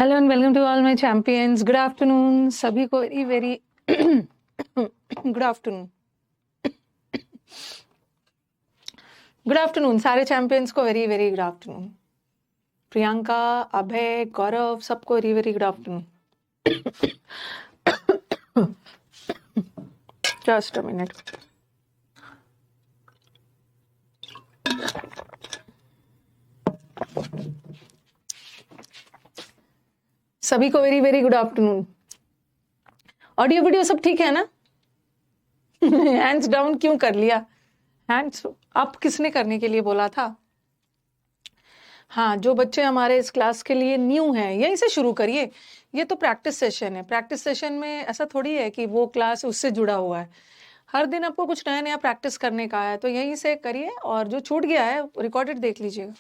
Hello and welcome to all my champions. Good afternoon सभी को, very very good afternoon. Good afternoon सारे champions को, very very good afternoon. Priyanka, Abhay, Gaurav, सबको very very good afternoon. Just a minute. सभी को very very good afternoon. Audio video सब ठीक है ना? हैंड्स डाउन क्यों कर लिया? हैंड्स अप किसने करने के लिए बोला था? हाँ, जो बच्चे हमारे इस क्लास के लिए न्यू हैं, यहीं से शुरू करिए। ये तो प्रैक्टिस सेशन है। प्रैक्टिस सेशन में ऐसा थोड़ी है कि वो क्लास उससे जुड़ा हुआ है। हर दिन आपको कुछ नया नया प्रैक्टिस करने का है, तो यहीं से करिए। और जो छूट गया है रिकॉर्डेड देख लीजिएगा।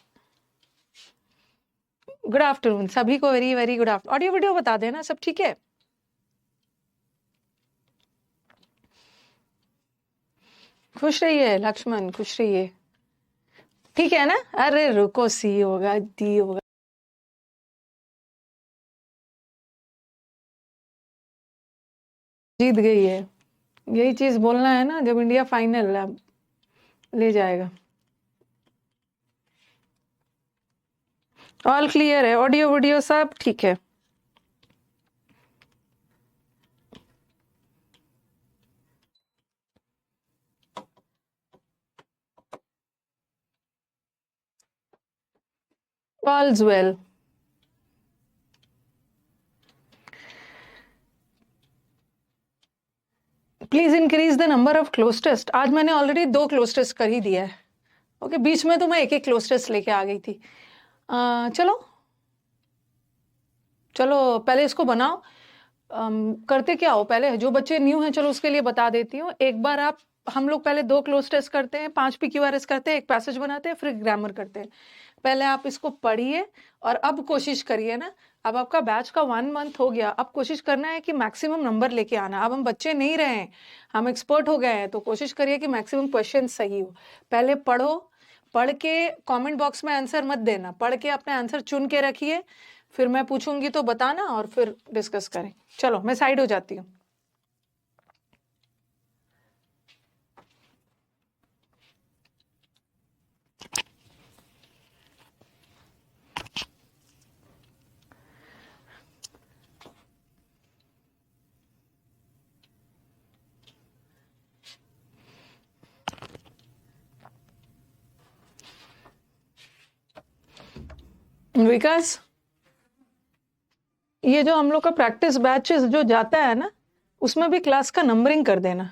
गुड आफ्टरनून सभी को, very very good afternoon. Audio video बता देना, सब ठीक है? खुश रहिए लक्ष्मण, खुश रहिए। ठीक है ना? अरे रुको, सी होगा, डी होगा। जीत गई है, यही चीज बोलना है ना। जब इंडिया फाइनल ले जाएगा। ऑल क्लियर है, ऑडियो वीडियो सब ठीक है। All's well. Please increase the number of close test. आज मैंने ऑलरेडी 2 क्लोज टेस्ट कर ही दिया है। ओके, बीच में तो मैं एक क्लोज टेस्ट लेके आ गई थी। चलो चलो पहले इसको बनाओ। करते क्या हो, पहले जो बच्चे न्यू हैं, चलो उसके लिए बता देती हूँ। एक बार हम लोग पहले 2 क्लोज टेस्ट करते हैं, 5 PQRS करते हैं, एक पैसेज बनाते हैं, फिर ग्रामर करते हैं। पहले आप इसको पढ़िए और अब कोशिश करिए ना। अब आपका बैच का 1 मंथ हो गया, अब कोशिश करना है कि मैक्सिमम नंबर लेके आना। अब हम बच्चे नहीं रहे हैं, हम एक्सपर्ट हो गए हैं, तो कोशिश करिए कि मैक्सिमम क्वेश्चन सही हो। पहले पढ़ो, पढ़ के कमेंट बॉक्स में आंसर मत देना, पढ़ के अपने आंसर चुन के रखिए। फिर मैं पूछूंगी तो बताना और फिर डिस्कस करें। चलो मैं साइड हो जाती हूँ। विकास, ये जो हम लोग का प्रैक्टिस बैचेस जो जाता है ना, उसमें भी क्लास का नंबरिंग कर देना।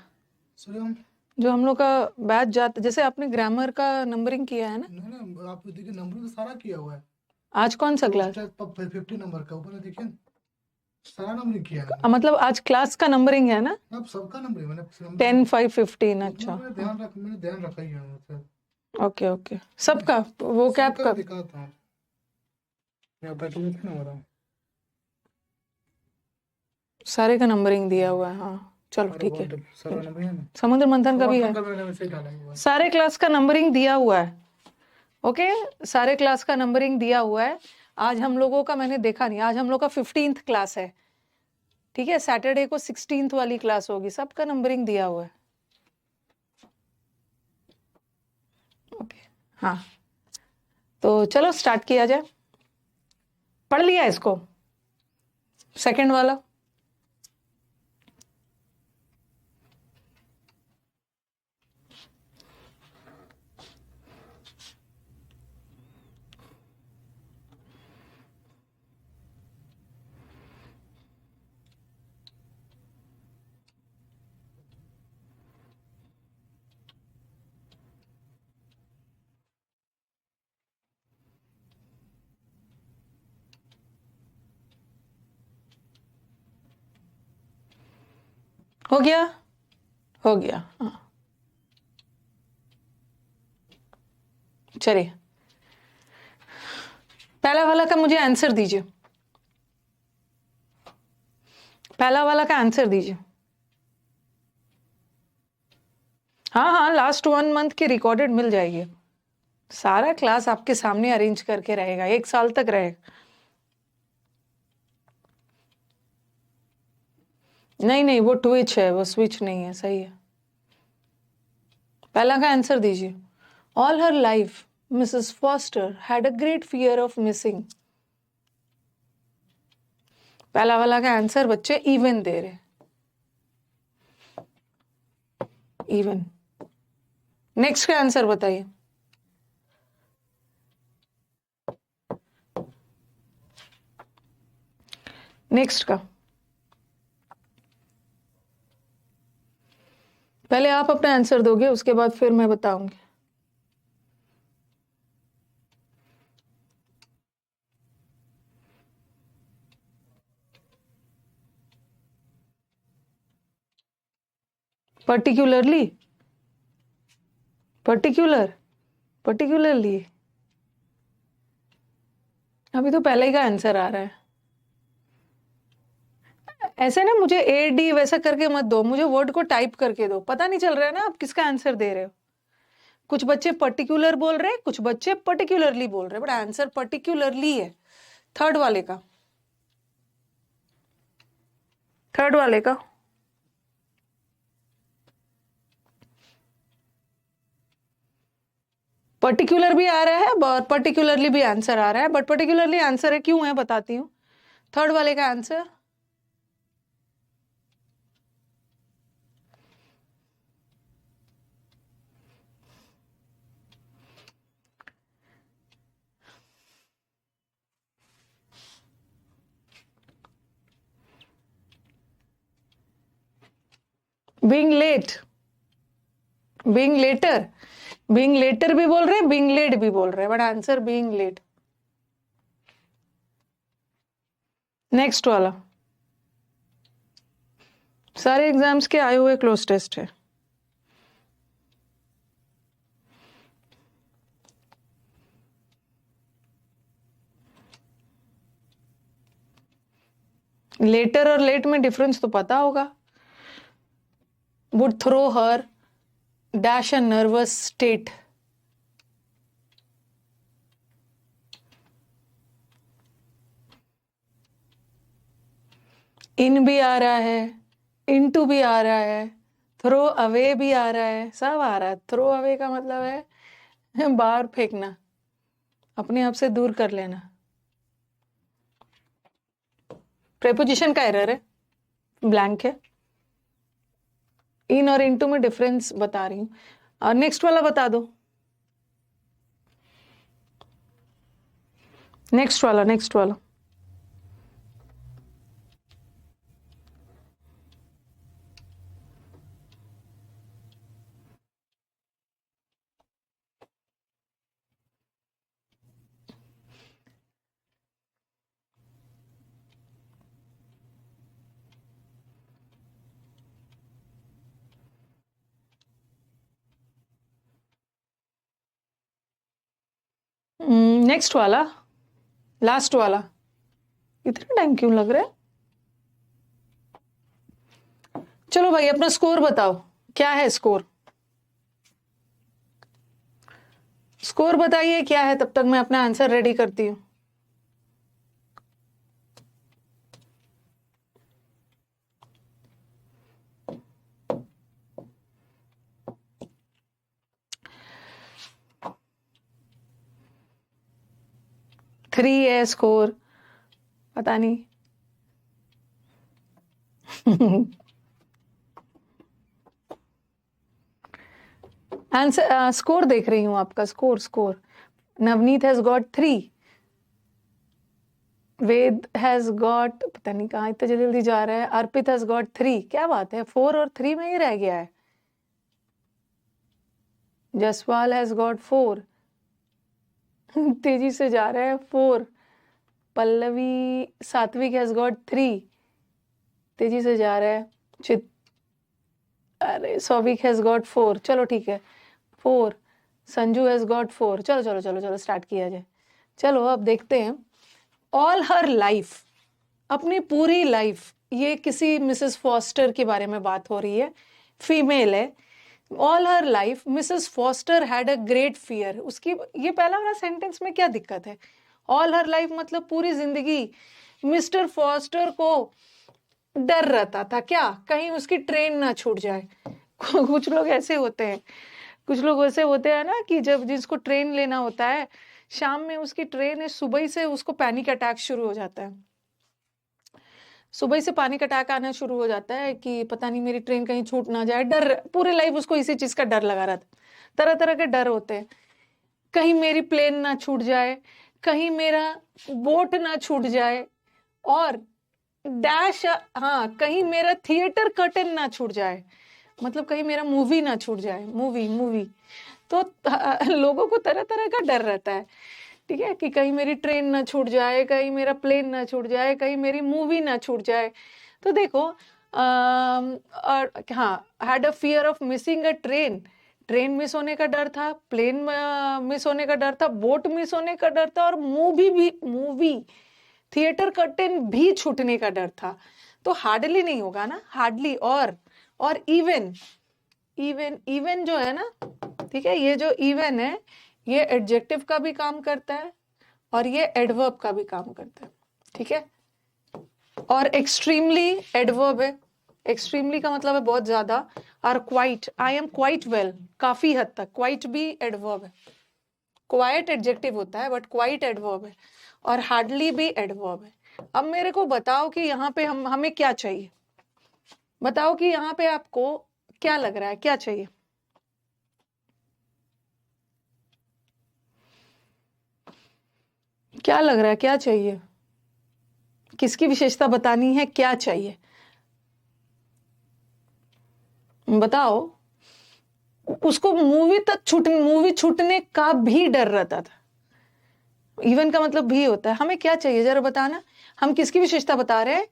जो हम लोग का बैच जाता, जैसे आपने ग्रामर का नंबरिंग किया है ना? नहीं, आप देखिए नंबरिंग तो सारा किया हुआ है। आज कौन सा क्लास? 50 नंबर का ऊपर देखिए, सारा नंबरिंग किया है। मतलब आज क्लास का नंबरिंग है ना? अब सबका नंबरिंग मैंने 10, 5, 15। अच्छा, मैंने ध्यान रखा ही है मतलब। ओके ओके, सबका वो कैप का दिखाता हूँ। मैं बैठे हुए थे ना मेरा, सारे का नंबरिंग दिया हुआ है। हाँ चलो ठीक है। सारा नंबर है ना, समुद्र मंथन का भी है, मैंने वैसे ही डाला हुआ है। सारे क्लास का नंबरिंग दिया हुआ है। ओके, सारे क्लास का नंबरिंग दिया हुआ है। आज हम लोगों का मैंने देखा नहीं, आज हम लोग का 15th क्लास है। ठीक है, सैटरडे को 16th वाली क्लास होगी। सबका नंबरिंग दिया हुआ है। ओके हाँ, तो चलो स्टार्ट किया जाए। पढ़ लिया इसको, सेकंड वाला? हो गया, हो गया। हाँ चलिए, पहला वाला का मुझे आंसर दीजिए। पहला वाला का आंसर दीजिए। हाँ हाँ, लास्ट 1 मंथ की रिकॉर्डेड मिल जाएगी। सारा क्लास आपके सामने अरेंज करके रहेगा, 1 साल तक रहेगा। नहीं नहीं, वो ट्विच है, वो स्विच नहीं है, सही है। पहला का आंसर दीजिए। All her life Mrs foster had a great fear of missing. पहला वाला का आंसर बच्चे इवन दे रहे, इवन। नेक्स्ट का आंसर बताइए। नेक्स्ट का पहले आप अपना आंसर दोगे, उसके बाद फिर मैं बताऊंगी। पर्टिकुलरली, पर्टिकुलरली अभी तो पहले ही का आंसर आ रहा है। ऐसे ना मुझे ए डी वैसा करके मत दो, मुझे वर्ड को टाइप करके दो, पता नहीं चल रहा है ना आप किसका आंसर दे रहे हो। कुछ बच्चे पर्टिकुलर बोल रहे हैं, कुछ बच्चे पर्टिकुलरली बोल रहे हैं, बट आंसर पर्टिकुलरली है। थर्ड वाले का, थर्ड वाले का पर्टिकुलर भी आ रहा है और पर्टिकुलरली भी आंसर आ रहा है, बट पर्टिकुलरली आंसर है, क्यों है बताती हूँ। थर्ड वाले का answer being late, being later, being later भी बोल रहे हैं, बीइंग लेट भी बोल रहे हैं, but answer being late. Next वाला सारे एग्जाम्स के आए हुए क्लोज टेस्ट है। लेटर और लेट में डिफरेंस तो पता होगा। Would throw her dash a nervous state. इन भी आ रहा है, इनटू भी आ रहा है, थ्रो अवे भी आ रहा है, सब आ रहा है। थ्रो अवे का मतलब है बाहर फेंकना, अपने आप से दूर कर लेना। प्रेपोजिशन का एरर है, ब्लैंक है। इन और इनटू में डिफरेंस बता रही हूँ। और नेक्स्ट वाला बता दो, नेक्स्ट वाला, नेक्स्ट वाला। नेक्स्ट वाला, लास्ट वाला। इतना टाइम क्यों लग रहा है? चलो भाई अपना स्कोर बताओ, क्या है स्कोर? स्कोर बताइए क्या है, तब तक मैं अपना आंसर रेडी करती हूँ। थ्री है स्कोर, पता नहीं। आंसर स्कोर देख रही हूँ आपका score, score. Navneet has got 3, Ved has got, पता नहीं कहाँ इतना जल्दी जा रहा है। अर्पित हैज गॉट 3, क्या बात है, 4 और 3 में ही रह गया है। जसवाल हैज गॉट 4, तेजी से जा रहा है 4। पल्लवी, सात्विक हैज गॉट 3, तेजी से जा रहा है। अरे सौविक हैज गॉट 4, चलो ठीक है 4। संजू हैज गॉट 4, चलो चलो चलो चलो स्टार्ट किया जाए। चलो अब देखते हैं। ऑल हर लाइफ, अपनी पूरी लाइफ, ये किसी मिसेस फॉस्टर के बारे में बात हो रही है, फीमेल है। All her life Mrs foster had a great fear. उसकी ये पहला वाला सेंटेंस में क्या दिक्कत है? ऑल हर लाइफ मतलब पूरी जिंदगी मिस्टर फॉस्टर को डर रहता था क्या, कहीं उसकी ट्रेन ना छूट जाए। कुछ लोग ऐसे होते हैं, कुछ लोग ऐसे होते हैं ना कि जब जिसको ट्रेन लेना होता है, शाम में उसकी ट्रेन है, सुबह ही से उसको पैनिक अटैक शुरू हो जाता है। सुबह से पैनिक अटैक आना शुरू हो जाता है कि पता नहीं मेरी ट्रेन कहीं छूट ना जाए। डर, पूरे लाइफ उसको इसी चीज का डर लगा रहता है। तरह तरह के डर होते हैं, कहीं मेरी प्लेन ना छूट जाए, कहीं मेरा बोट ना छूट जाए, और डैश, हाँ, कहीं मेरा थिएटर कर्टन ना छूट जाए, मतलब कहीं मेरा मूवी ना छूट जाए, मूवी मूवी। तो लोगों को तरह तरह का डर रहता है, ठीक है, कि कहीं मेरी ट्रेन ना छूट जाए, कहीं मेरा प्लेन ना छूट जाए, कहीं मेरी मूवी ना छूट जाए। तो देखो, और हाँ, had a fear of missing a train, train miss होने का डर था, प्लेन मिस होने का डर था, बोट मिस होने का डर था, और मूवी थिएटर कर्टेन भी छूटने का डर था। तो हार्डली नहीं होगा ना, हार्डली। और इवन इवन इवन जो है ना, ठीक है, ये जो इवन है, ये एडजेक्टिव का भी काम करता है और ये एडवर्ब का भी काम करता है, ठीक है। और एक्सट्रीमली एडवर्ब है, एक्सट्रीमली का मतलब है बहुत ज्यादा। और quite, I am quite well, काफी हद तक, क्वाइट भी एडवर्ब है। क्वाइट एडजेक्टिव होता है बट क्वाइट एडवर्ब है, और हार्डली भी एडवर्ब है। अब मेरे को बताओ कि यहाँ पे हमें क्या चाहिए, बताओ कि यहाँ पे आपको क्या लग रहा है, क्या चाहिए? क्या लग रहा है, क्या चाहिए? किसकी विशेषता बतानी है, क्या चाहिए, बताओ। उसको मूवी छूटने का भी डर रहता था। इवन का मतलब भी होता है। हमें क्या चाहिए जरा बताना, हम किसकी विशेषता बता रहे हैं?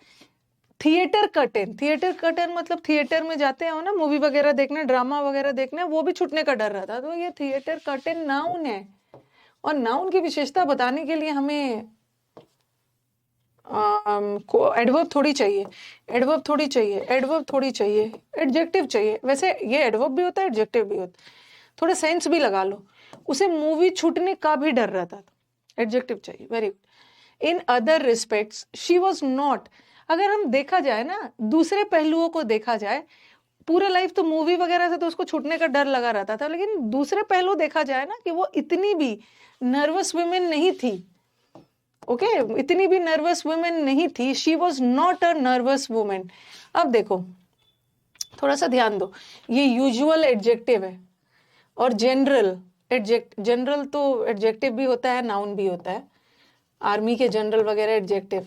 थिएटर कर्टेन, थिएटर कर्टेन मतलब थिएटर में जाते हो ना मूवी वगैरह देखने, ड्रामा वगैरह देखने, वो भी छूटने का डर रहता। तो ये थिएटर कर्टेन नाउन है, और नाउन की विशेषता बताने के लिए हमें एडवर्ब थोड़ी चाहिए, एडवर्ब थोड़ी चाहिए, एडवर्ब थोड़ी चाहिए, एडजेक्टिव चाहिए। वैसे ये एडवर्ब भी होता है, एडजेक्टिव भी होता है, थोड़ा सेंस भी लगा लो। उसे मूवी छूटने का भी डर रहता था, एडजेक्टिव चाहिए, very good. In other respects she was not, अगर हम देखा जाए ना, दूसरे पहलुओं को देखा जाए, पूरे लाइफ तो मूवी वगैरह से तो उसको छूटने का डर लगा रहता था, लेकिन दूसरे पहलू देखा जाए ना, कि वो इतनी भी नर्वस वुमेन नहीं थी। ओके, इतनी भी नर्वस वुमेन नहीं थी, she was not a nervous women. अब देखो, थोड़ा सा ध्यान दो, ये यूजुअल एडजेक्टिव है, और जनरल तो एडजेक्टिव भी होता है, नाउन भी होता है। आर्मी के जनरल वगैरह एडजेक्टिव,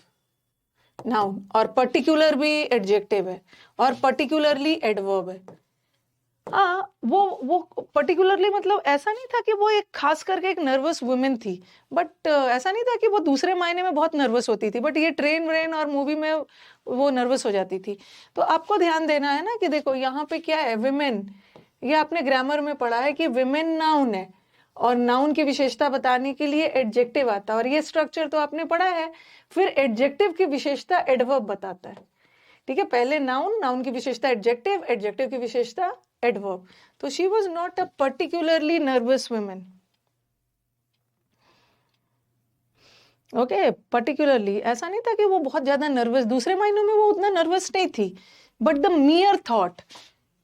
नाउन, और पर्टिकुलर भी एडजेक्टिव है, और पर्टिकुलरली एडवर्ब है। हाँ, वो पर्टिकुलरली मतलब ऐसा नहीं था कि वो एक खास करके एक नर्वस वुमेन थी, बट ऐसा नहीं था कि वो दूसरे मायने में बहुत नर्वस होती थी, बट ये ट्रेन व्रेन और मूवी में वो नर्वस हो जाती थी। तो आपको ध्यान देना है ना कि देखो यहाँ पे क्या है, विमेन, ये आपने ग्रामर में पढ़ा है कि विमेन नाउन है, और नाउन की विशेषता बताने के लिए एडजेक्टिव आता है, और ये स्ट्रक्चर तो आपने पढ़ा है। फिर एडजेक्टिव की विशेषता एडवर्ब बताता है, ठीक है। पहले नाउन, नाउन की विशेषता एडजेक्टिव, एडजेक्टिव की विशेषता एडवर्ब। तो she was not a particularly nervous women. Okay, particularly ऐसा नहीं था कि वो बहुत ज्यादा नर्वस, दूसरे महीनों में वो उतना नर्वस नहीं थी, बट द मियर थॉट,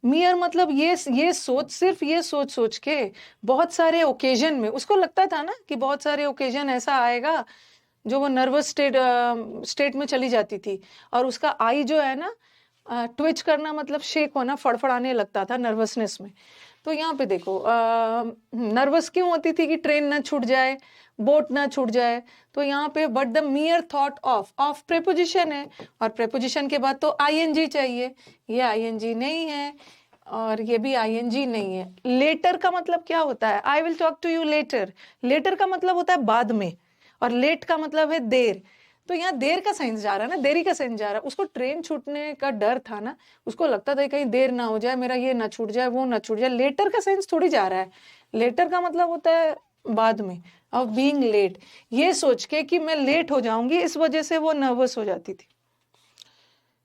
मियर मतलब ये सोच, सिर्फ ये सोच सोच के बहुत सारे ओकेजन में उसको लगता था ना कि बहुत सारे ओकेजन ऐसा आएगा जो वो नर्वस स्टेट में चली जाती थी, और उसका आई जो है ना, ट्विच करना मतलब शेक होना, फड़फड़ाने लगता था नर्वसनेस में। तो यहाँ पे देखो, नर्वस क्यों होती थी कि ट्रेन ना छूट जाए, बोट ना छूट जाए। तो यहाँ पे but the मियर thought of preposition है, और प्रेपोजिशन के बाद तो आईएनजी चाहिए, ये आईएनजी नहीं है, और ये भी आईएनजी नहीं है। लेटर का मतलब क्या होता है? I will talk to you later, later का मतलब होता है बाद में, और लेट का मतलब है देर। तो यहाँ देर का सेंस जा रहा है ना, देरी का सेंस जा रहा है। उसको ट्रेन छूटने का डर था ना, उसको लगता था कहीं देर ना हो जाए, मेरा ये ना छूट जाए, वो ना छूट जाए। लेटर का सेंस थोड़ी जा रहा है, लेटर का मतलब होता है बाद में, ऑफ बीइंग लेट। ये सोच के कि मैं लेट हो जाऊंगी, इस वजह से वो नर्वस हो जाती थी।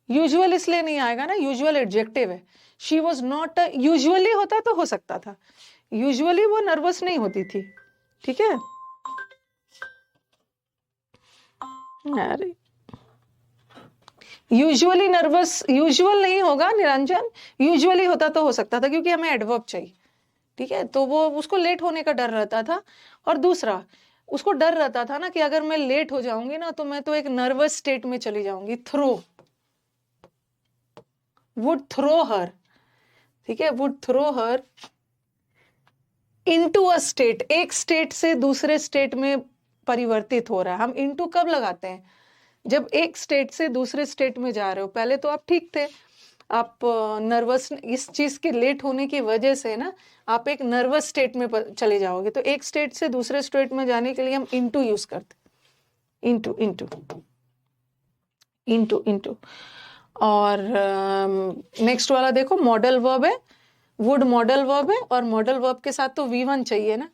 यूजुअल इसलिए नहीं आएगा ना, यूजुअल एडजेक्टिव है। शी वॉज नॉट, यूजुअली होता तो हो सकता था, यूजुअली वो नर्वस नहीं होती थी, ठीक है। अरे यूजुअली नर्वस, यूजुअल नहीं होगा निरंजन, यूजुअली होता तो हो सकता था क्योंकि हमें एडवर्ब चाहिए, ठीक है, तो वो उसको लेट होने का डर रहता था। और दूसरा उसको डर रहता था ना कि अगर मैं लेट हो जाऊंगी ना तो मैं तो एक नर्वस स्टेट में चली जाऊंगी। थ्रो, वुड थ्रो हर, ठीक है, would throw her into a state, एक स्टेट से दूसरे स्टेट में परिवर्तित हो रहा है। हम इनटू कब लगाते हैं? जब एक स्टेट से दूसरे स्टेट में जा रहे हो। पहले तो आप ठीक थे, आप नर्वस, इस चीज के लेट होने की वजह से ना आप एक नर्वस स्टेट में चले जाओगे। तो एक स्टेट से दूसरे स्टेट में जाने के लिए हम इनटू यूज करते, इनटू इनटू इनटू इनटू। और नेक्स्ट वाला देखो, मॉडल वर्ब है, वुड मॉडल वर्ब है, और मॉडल वर्ब के साथ तो V1 चाहिए ना,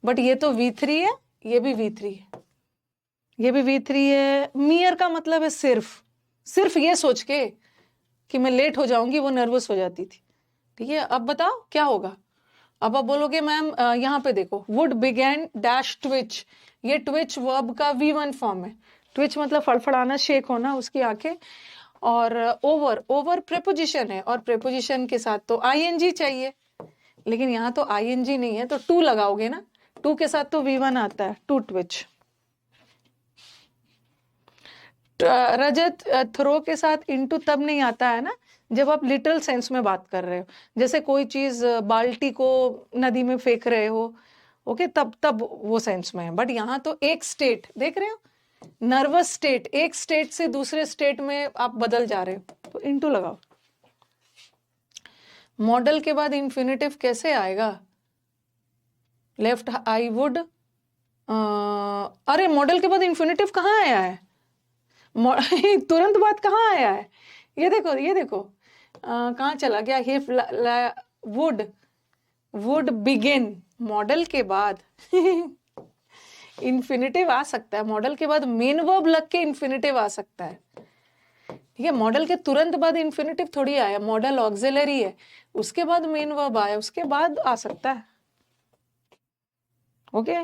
बट ये तो V3 है, ये भी V3 है, ये भी V3 है। मियर का मतलब है सिर्फ, सिर्फ ये सोच के कि मैं लेट हो जाऊंगी वो नर्वस हो जाती थी, ठीक है। अब बताओ क्या होगा? अब आप बोलोगे मैम यहाँ पे देखो, वुड बिगैन डैश ट्विच, ये ट्विच वर्ब का V1 फॉर्म है। ट्विच मतलब फड़फड़ाना, शेक होना उसकी आंखें। और ओवर, ओवर प्रेपोजिशन है, और प्रेपोजिशन के साथ तो ING चाहिए, लेकिन यहाँ तो ING नहीं है, तो टू लगाओगे ना, टू के साथ तो V1 आता है, टू ट्विच। रजत, थ्रो के साथ इनटू तब नहीं आता है ना जब आप लिटरल सेंस में बात कर रहे हो, जैसे कोई चीज बाल्टी को नदी में फेंक रहे हो, ओके, तब तब वो सेंस में है। बट यहाँ तो एक स्टेट देख रहे हो, नर्वस स्टेट, एक स्टेट से दूसरे स्टेट में आप बदल जा रहे हो, तो इनटू लगाओ। मॉडल के बाद इंफिनिटिव कैसे आएगा? लेफ्ट आई वुड, अरे मॉडल के बाद इंफिनिटिव कहाँ आया है? तुरंत बाद कहाँ आया है? ये देखो, ये देखो, कहाँ चला गया? He would, would begin, model के बाद इंफिनिटिव आ सकता है, मॉडल के बाद मेन वर्ब लग के इंफिनिटिव आ सकता है, ठीक है। मॉडल के तुरंत बाद इंफिनिटिव थोड़ी आया, मॉडल ऑक्सिलरी है, उसके बाद मेन वर्ब आया, उसके बाद आ सकता है, ओके।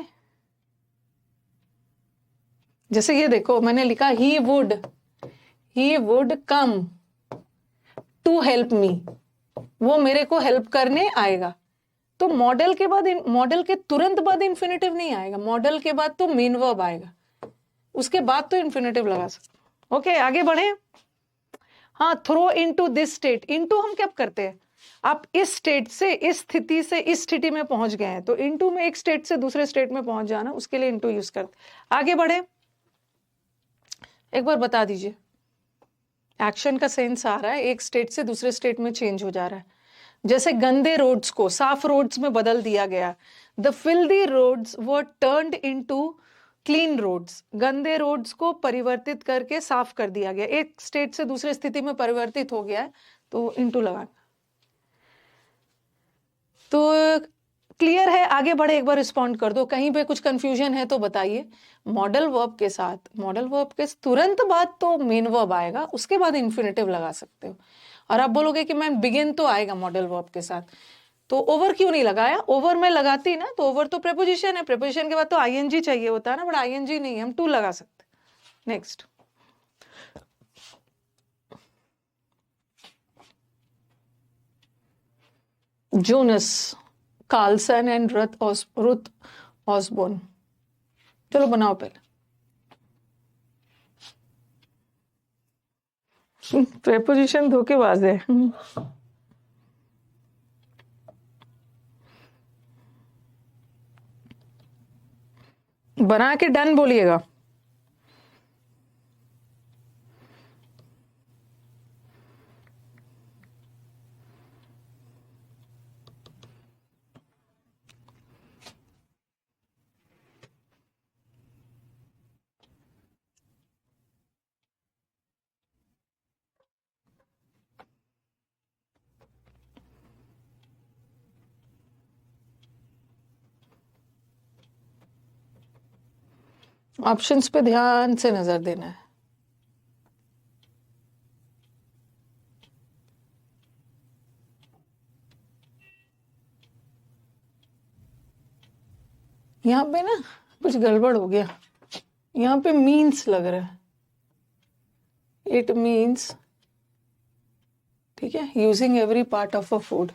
जैसे ये देखो, मैंने लिखा he would come to help me, वो मेरे को हेल्प करने आएगा। तो मॉडल के बाद, मॉडल के तुरंत बाद इंफिनिटिव नहीं आएगा, मॉडल के बाद तो मेन वर्ब आएगा, उसके बाद तो इंफिनिटिव लगा सकते। ओके, आगे बढ़े। हाँ, throw into this state, into हम क्या करते हैं? आप इस स्टेट से, इस स्थिति से इस स्थिति में पहुंच गए हैं, तो इनटू में एक स्टेट से दूसरे स्टेट में पहुंच जाना, उसके लिए इनटू यूज करते। आगे बढ़े, एक बार बता दीजिए, एक्शन का सेंस आ रहा है, एक स्टेट से दूसरे स्टेट में चेंज हो जा रहा है। जैसे गंदे रोड्स को साफ रोड्स में बदल दिया गया, the filthy roads were turned into clean roads, गंदे रोड्स को परिवर्तित करके साफ कर दिया गया, एक स्टेट से दूसरे स्थिति में परिवर्तित हो गया है, तो इनटू लगा। तो क्लियर है? आगे बढ़े, एक बार रिस्पॉन्ड कर दो, कहीं पे कुछ कंफ्यूजन है तो बताइए। मॉडल वर्ब के साथ, मॉडल वर्ब के तुरंत बाद तो मेन वर्ब आएगा, उसके बाद इंफिनिटिव लगा सकते हो। और आप बोलोगे कि मैम बिगिन तो आएगा मॉडल वर्ब के साथ, तो ओवर क्यों नहीं लगाया? ओवर में लगाती ना, तो ओवर तो प्रेपोजिशन है, प्रेपोजिशन के बाद तो ING चाहिए होता है ना, बट ING नहीं है, हम टू लगा सकते। Next, Jonas Carlson and Ruth Osborne, चलो बनाओ पहले। प्रेपोजिशन धोखेबाज है। बना के डन बोलिएगा। ऑप्शंस पे ध्यान से नजर देना है। यहाँ पे ना कुछ गड़बड़ हो गया, यहाँ पे मीन्स लग रहा है, इट मीन्स, ठीक है, using every part of a food.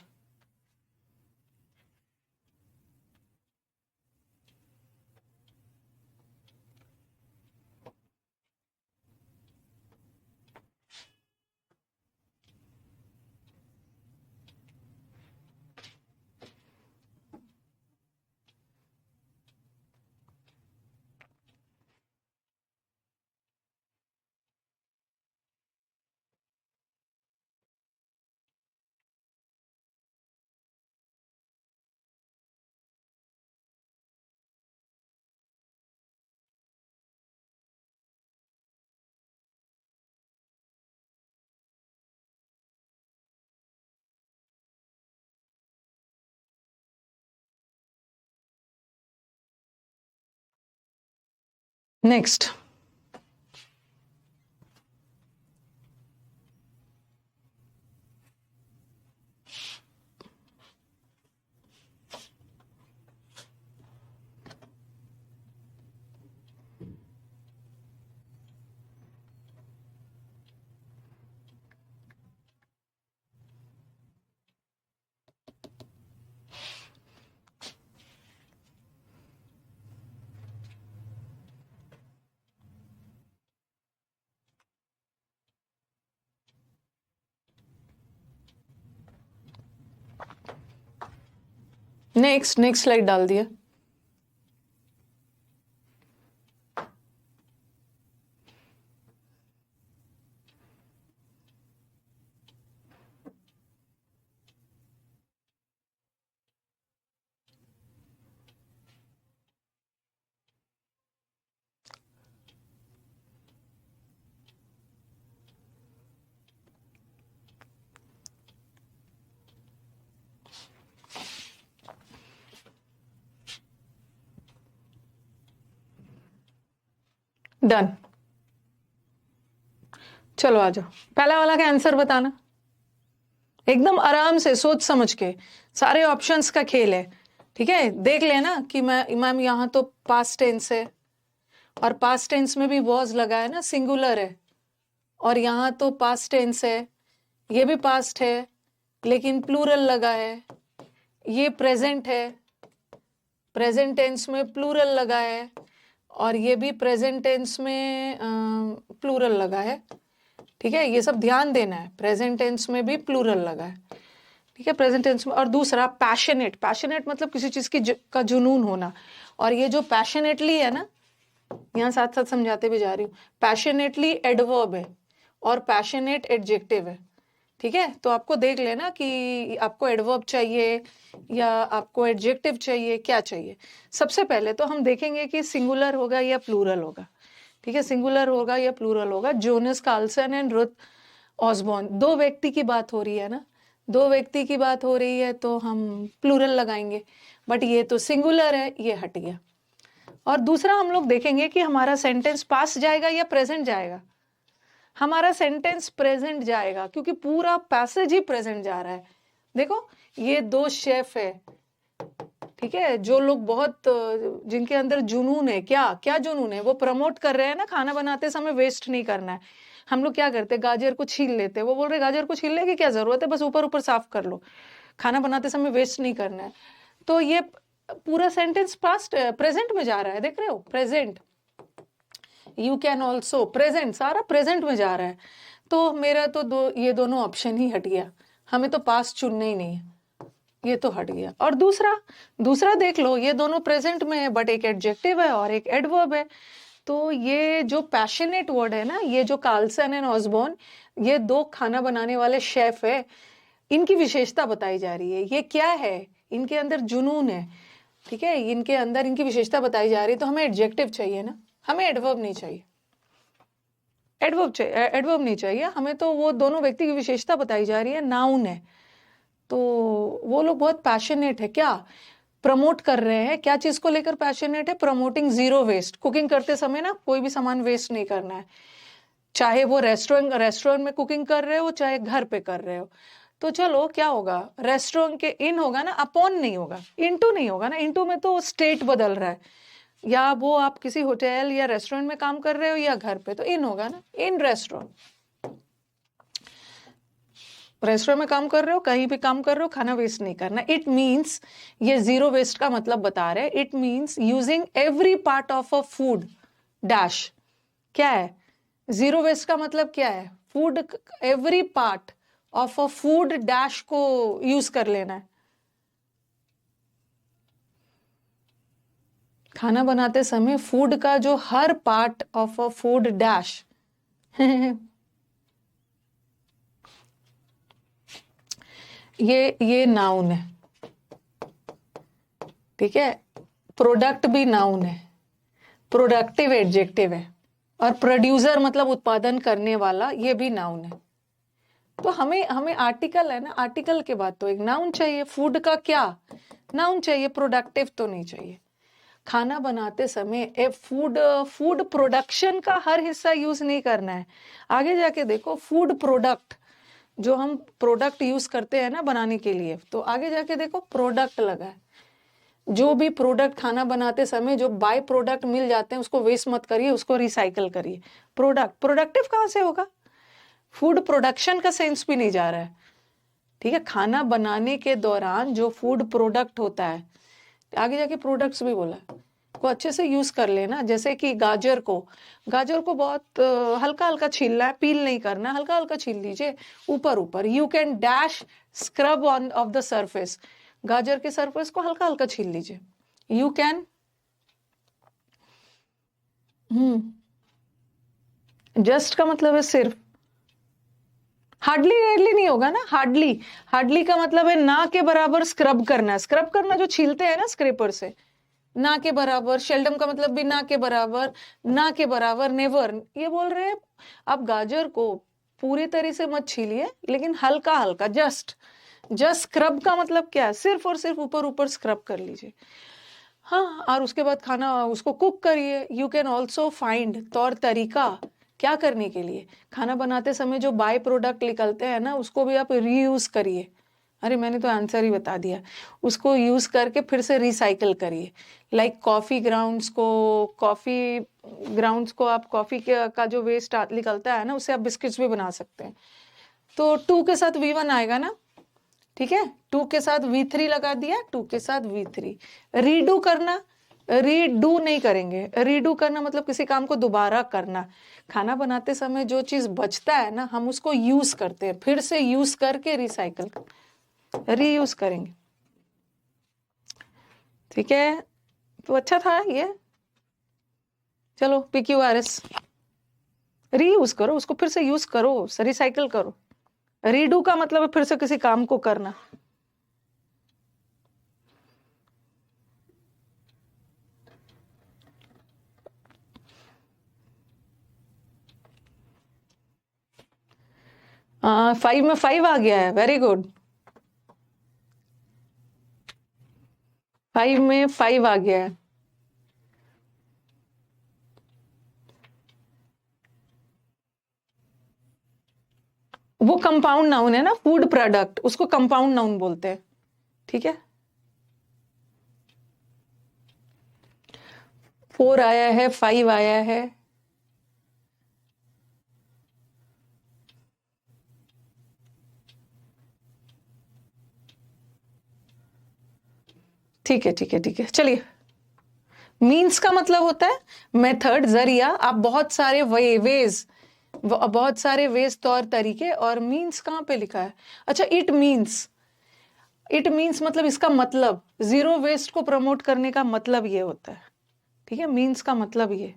Next, next next slide डाल दिया। डन। चलो आ जाओ, पहला वाला का आंसर बताना, एकदम आराम से सोच समझ के, सारे ऑप्शंस का खेल है, ठीक है। देख लेना कि मैम यहाँ तो पास्ट टेंस है, और पास्ट टेंस में भी वॉज लगा है ना, सिंगुलर है, और यहाँ तो पास्ट टेंस है, ये भी पास्ट है लेकिन प्लूरल लगा है, ये प्रेजेंट है, प्रेजेंट टेंस में प्लूरल लगा है, और ये भी प्रेजेंट टेंस में प्लूरल लगा है, ठीक है। ये सब ध्यान देना है, प्रेजेंट टेंस में भी प्लूरल लगा है, ठीक है, प्रेजेंट टेंस में। और दूसरा पैशनेट, पैशनेट मतलब किसी चीज की का जुनून होना, और ये जो पैशनेटली है ना, यहाँ साथ साथ समझाते भी जा रही हूँ, पैशनेटली एडवर्ब है और पैशनेट एडजेक्टिव है, ठीक है। तो आपको देख लेना कि आपको एडवर्ब चाहिए या आपको एडजेक्टिव चाहिए, क्या चाहिए। सबसे पहले तो हम देखेंगे कि सिंगुलर होगा या प्लूरल होगा, ठीक है, सिंगुलर होगा या प्लूरल होगा। Jonas Carlson and Ruth Osborne, दो व्यक्ति की बात हो रही है ना, दो व्यक्ति की बात हो रही है तो हम प्लूरल लगाएंगे, बट ये तो सिंगुलर है, ये हट गया। और दूसरा हम लोग देखेंगे कि हमारा सेंटेंस पास्ट जाएगा या प्रेजेंट जाएगा। हमारा सेंटेंस प्रेजेंट जाएगा क्योंकि पूरा पैसेज ही प्रेजेंट जा रहा है। देखो ये दो शेफ है, ठीक है, जो लोग बहुत जिनके अंदर जुनून है, क्या क्या जुनून है, वो प्रमोट कर रहे हैं ना, खाना बनाते समय वेस्ट नहीं करना है। हम लोग क्या करते हैं, गाजर को छील लेते हैं, वो बोल रहे गाजर को छीलने की क्या जरूरत है, बस ऊपर ऊपर साफ कर लो, खाना बनाते समय वेस्ट नहीं करना है। तो ये पूरा सेंटेंस पास्ट प्रेजेंट में जा रहा है, देख रहे हो, present, you can also, present, सारा प्रेजेंट में जा रहा है। तो मेरा तो ये दोनों ऑप्शन ही हट गया, हमें तो पास्ट चुनना ही नहीं है, ये तो हट गया। और दूसरा देख लो, ये दोनों प्रेजेंट में है बट एक एडजेक्टिव है और एक एडवर्ब है। तो ये जो पैशनेट वर्ड है ना, ये जो कार्लसन एंड ऑसबॉर्न, ये दो खाना बनाने वाले शेफ है, इनकी विशेषता बताई जा रही है। ये क्या है, इनके अंदर जुनून है, ठीक है, इनके अंदर इनकी विशेषता बताई जा रही है। तो हमें एडजेक्टिव चाहिए ना, हमें एडवर्ब नहीं चाहिए, एडवर्ब नहीं चाहिए हमें। तो वो दोनों व्यक्ति की विशेषता बताई जा रही है, नाउन है। तो वो लोग बहुत पैशनेट है, क्या प्रमोट कर रहे हैं, क्या चीज को लेकर पैशनेट है, प्रमोटिंग जीरो वेस्ट। कुकिंग करते समय ना कोई भी सामान वेस्ट नहीं करना है, चाहे वो रेस्टोरेंट में कुकिंग कर रहे हो, चाहे घर पे कर रहे हो। तो चलो क्या होगा, रेस्टोरेंट के इन होगा ना, अपॉन नहीं होगा, इनटू नहीं होगा ना, इनटू में तो स्टेट बदल रहा है, या वो आप किसी होटल या रेस्टोरेंट में काम कर रहे हो या घर पे, तो इन होगा ना, इन रेस्टोरेंट, रेस्टोरेंट में काम कर रहे हो, कहीं भी काम कर रहे हो, खाना वेस्ट नहीं करना। इट मीन्स, ये जीरो वेस्ट का मतलब बता रहे हैं। It means using every part of a food dash. क्या है जीरो वेस्ट का मतलब? क्या है? Food, every part of a food dash को यूज कर लेना है। खाना बनाते समय फूड का जो हर part of a food dash ये नाउन है, ठीक है। प्रोडक्ट भी नाउन है, प्रोडक्टिव एडजेक्टिव है, और प्रोड्यूसर मतलब उत्पादन करने वाला, ये भी नाउन है। तो हमें हमें आर्टिकल है ना, आर्टिकल के बाद तो एक नाउन चाहिए। फूड का क्या नाउन चाहिए, प्रोडक्टिव तो नहीं चाहिए। खाना बनाते समय फूड प्रोडक्शन का हर हिस्सा यूज नहीं करना है। आगे जाके देखो, फूड प्रोडक्ट जो हम प्रोडक्ट यूज करते हैं ना बनाने के लिए, तो आगे जाके देखो प्रोडक्ट लगा है। जो भी प्रोडक्ट खाना बनाते समय जो बाय प्रोडक्ट मिल जाते हैं उसको वेस्ट मत करिए, उसको रिसाइकल करिए। प्रोडक्ट प्रोडक्टिव कहाँ से होगा? फूड प्रोडक्शन का सेंस भी नहीं जा रहा है, ठीक है। खाना बनाने के दौरान जो फूड प्रोडक्ट होता है, आगे जाके प्रोडक्ट्स भी बोला है, को अच्छे से यूज कर लेना। जैसे कि गाजर को बहुत हल्का हल्का छीलना है, पील नहीं करना, हल्का हल्का छील लीजिए ऊपर ऊपर। You can dash scrub on off the surface, गाजर के सरफेस को हल्का हल्का छील लीजिए। यू कैन जस्ट का मतलब है सिर्फ, हार्डली रेडली नहीं होगा ना। हार्डली, हार्डली का मतलब है ना के बराबर स्क्रब करना। स्क्रब करना जो छीलते हैं ना स्क्रैपर से, ना के बराबर। शेल्डम का मतलब भी ना के बराबर, ना के बराबर नेवर। ये बोल रहे हैं आप गाजर को पूरी तरह से मत छीलिए, लेकिन हल्का हल्का, जस्ट स्क्रब का मतलब क्या है? सिर्फ और सिर्फ ऊपर ऊपर स्क्रब कर लीजिए। हाँ, और उसके बाद खाना उसको कुक करिए। यू कैन ऑल्सो फाइंड तौर तरीका क्या करने के लिए। खाना बनाते समय जो बाय प्रोडक्ट निकलते हैं ना, उसको भी आप रीयूज करिए। अरे मैंने तो आंसर ही बता दिया। उसको यूज करके फिर से रिसाइकल करिए। लाइक कॉफी ग्राउंड्स को आप कॉफी का जो वेस्ट निकलता है ना, उससे आप बिस्किट्स भी बना सकते हैं। तो 2 के साथ V1 आएगा ना, ठीक है। 2 के साथ V3 लगा दिया, 2 के साथ V3। रीडू करना, रीडू नहीं करेंगे। रीडू करना मतलब किसी काम को दोबारा करना। खाना बनाते समय जो चीज बचता है ना, हम उसको यूज करते हैं, फिर से यूज करके रिसाइकल रीयूज करेंगे, ठीक है। तो अच्छा था ये। चलो PQRS, रीयूज करो, उसको फिर से यूज करो, रिसाइकल करो। रीडू का मतलब है फिर से किसी काम को करना। हाँ, 5 में 5 आ गया है, वेरी गुड। 5 में 5 आ गया है। वो कंपाउंड नाउन है ना, फूड प्रोडक्ट, उसको कंपाउंड नाउन बोलते हैं, ठीक है। 4 आया है, 5 आया है। ठीक है, ठीक है, ठीक है, चलिए। मीन्स का मतलब होता है मेथड, जरिया। आप बहुत सारे बहुत सारे वेज, तौर तरीके। और मीन्स कहाँ पे लिखा है? अच्छा, इट मीन्स मतलब इसका मतलब, जीरो वेस्ट को प्रमोट करने का मतलब ये होता है, ठीक है। मीन्स का मतलब ये।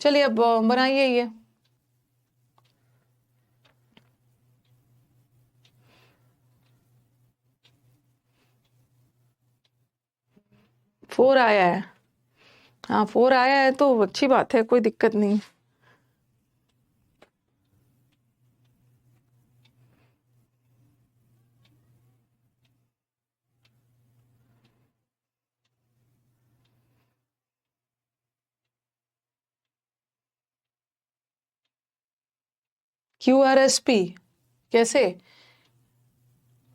चलिए अब बनाइए ये। फोर आया है, हाँ 4 आया है तो अच्छी बात है, कोई दिक्कत नहीं। QRSP कैसे?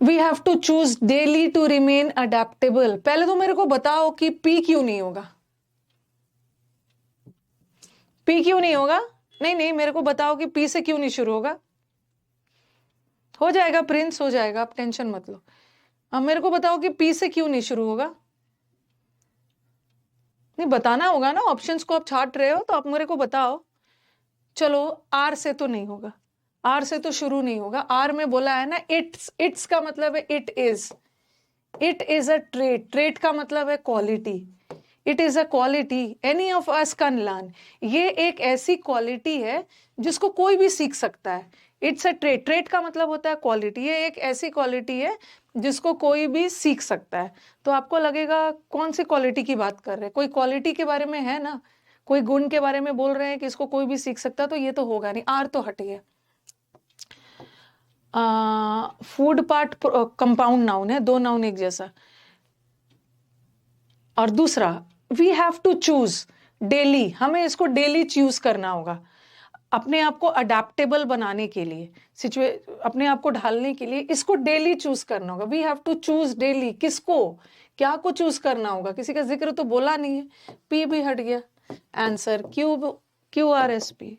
We have to choose daily to remain adaptable. पहले तो मेरे को बताओ कि P क्यों नहीं होगा? P क्यों नहीं होगा? नहीं नहीं, मेरे को बताओ कि P से क्यों नहीं शुरू होगा? हो जाएगा प्रिंस, हो जाएगा, आप टेंशन मत लो। अब मेरे को बताओ कि पी से क्यों नहीं शुरू होगा? नहीं बताना होगा ना, ऑप्शंस को आप छाट रहे हो तो आप मेरे को बताओ। चलो आर से तो नहीं होगा, आर से तो शुरू नहीं होगा। आर में बोला है ना इट्स का मतलब है it is a trait, trait का मतलब है quality. It is a quality any of us can learn. ये एक ऐसी क्वालिटी है जिसको कोई भी सीख सकता है। इट्स अ ट्रेट, ट्रेट का मतलब होता है क्वालिटी। ये एक ऐसी क्वालिटी है जिसको कोई भी सीख सकता है। तो आपको लगेगा कौन सी क्वालिटी की बात कर रहे हैं, कोई क्वालिटी के बारे में है ना, कोई गुण के बारे में बोल रहे हैं कि इसको कोई भी सीख सकता है, तो ये तो होगा नहीं, आर तो हट गया। फूड पार्ट कंपाउंड नाउन है, दो नाउन एक जैसा। और दूसरा we have to choose daily, हमें इसको डेली चूज करना होगा अपने आप को अडेप्टेबल बनाने के लिए, अपने आप को ढालने के लिए इसको डेली चूज करना होगा। We have to choose daily, किसको, क्या को चूज करना होगा, किसी का जिक्र तो बोला नहीं है। पी भी हट गया, answer Q R S P.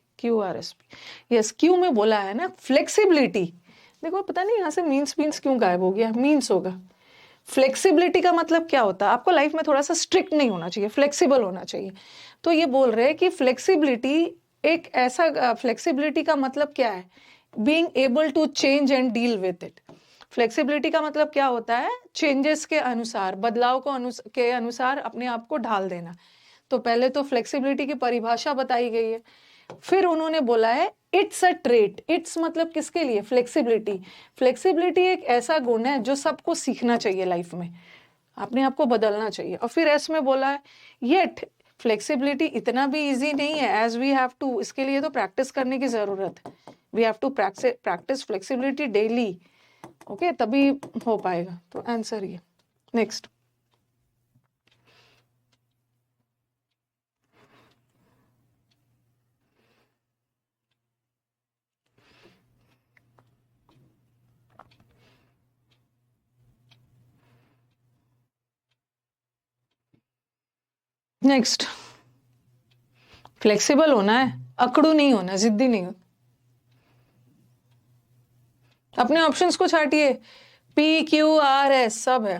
Yes, Q में बोला है ना फ्लेक्सिबिलिटी। देखो पता नहीं यहाँ से मीन्स क्यों गायब हो गया, मीन्स होगा। फ्लेक्सिबिलिटी का मतलब क्या होता है, आपको लाइफ में थोड़ा सा स्ट्रिक्ट नहीं होना चाहिए, फ्लेक्सिबल होना चाहिए। तो ये बोल रहे हैं कि फ्लेक्सिबिलिटी एक ऐसा, फ्लेक्सिबिलिटी का मतलब क्या है, being able to change and deal with it. Flexibility का मतलब क्या होता है, चेंजेस के अनुसार, बदलाव के अनुसार अपने आप को ढाल देना। तो पहले तो फ्लेक्सिबिलिटी की परिभाषा बताई गई है, फिर उन्होंने बोला है इट्स अ ट्रेट। इट्स मतलब किसके लिए, फ्लेक्सिबिलिटी। फ्लेक्सिबिलिटी एक ऐसा गुण है जो सबको सीखना चाहिए लाइफ में, अपने आप को बदलना चाहिए। और फिर एस में बोला है येट फ्लेक्सिबिलिटी इतना भी इजी नहीं है एज वी हैव टू, इसके लिए तो प्रैक्टिस करने की जरूरत है। We have to practice flexibility daily, okay, तभी हो पाएगा। तो आंसर ये। नेक्स्ट, नेक्स्ट, फ्लेक्सिबल होना है, अकड़ू नहीं होना, जिद्दी नहीं होना। अपने ऑप्शंस को छाटिए, पी क्यू आर एस सब है।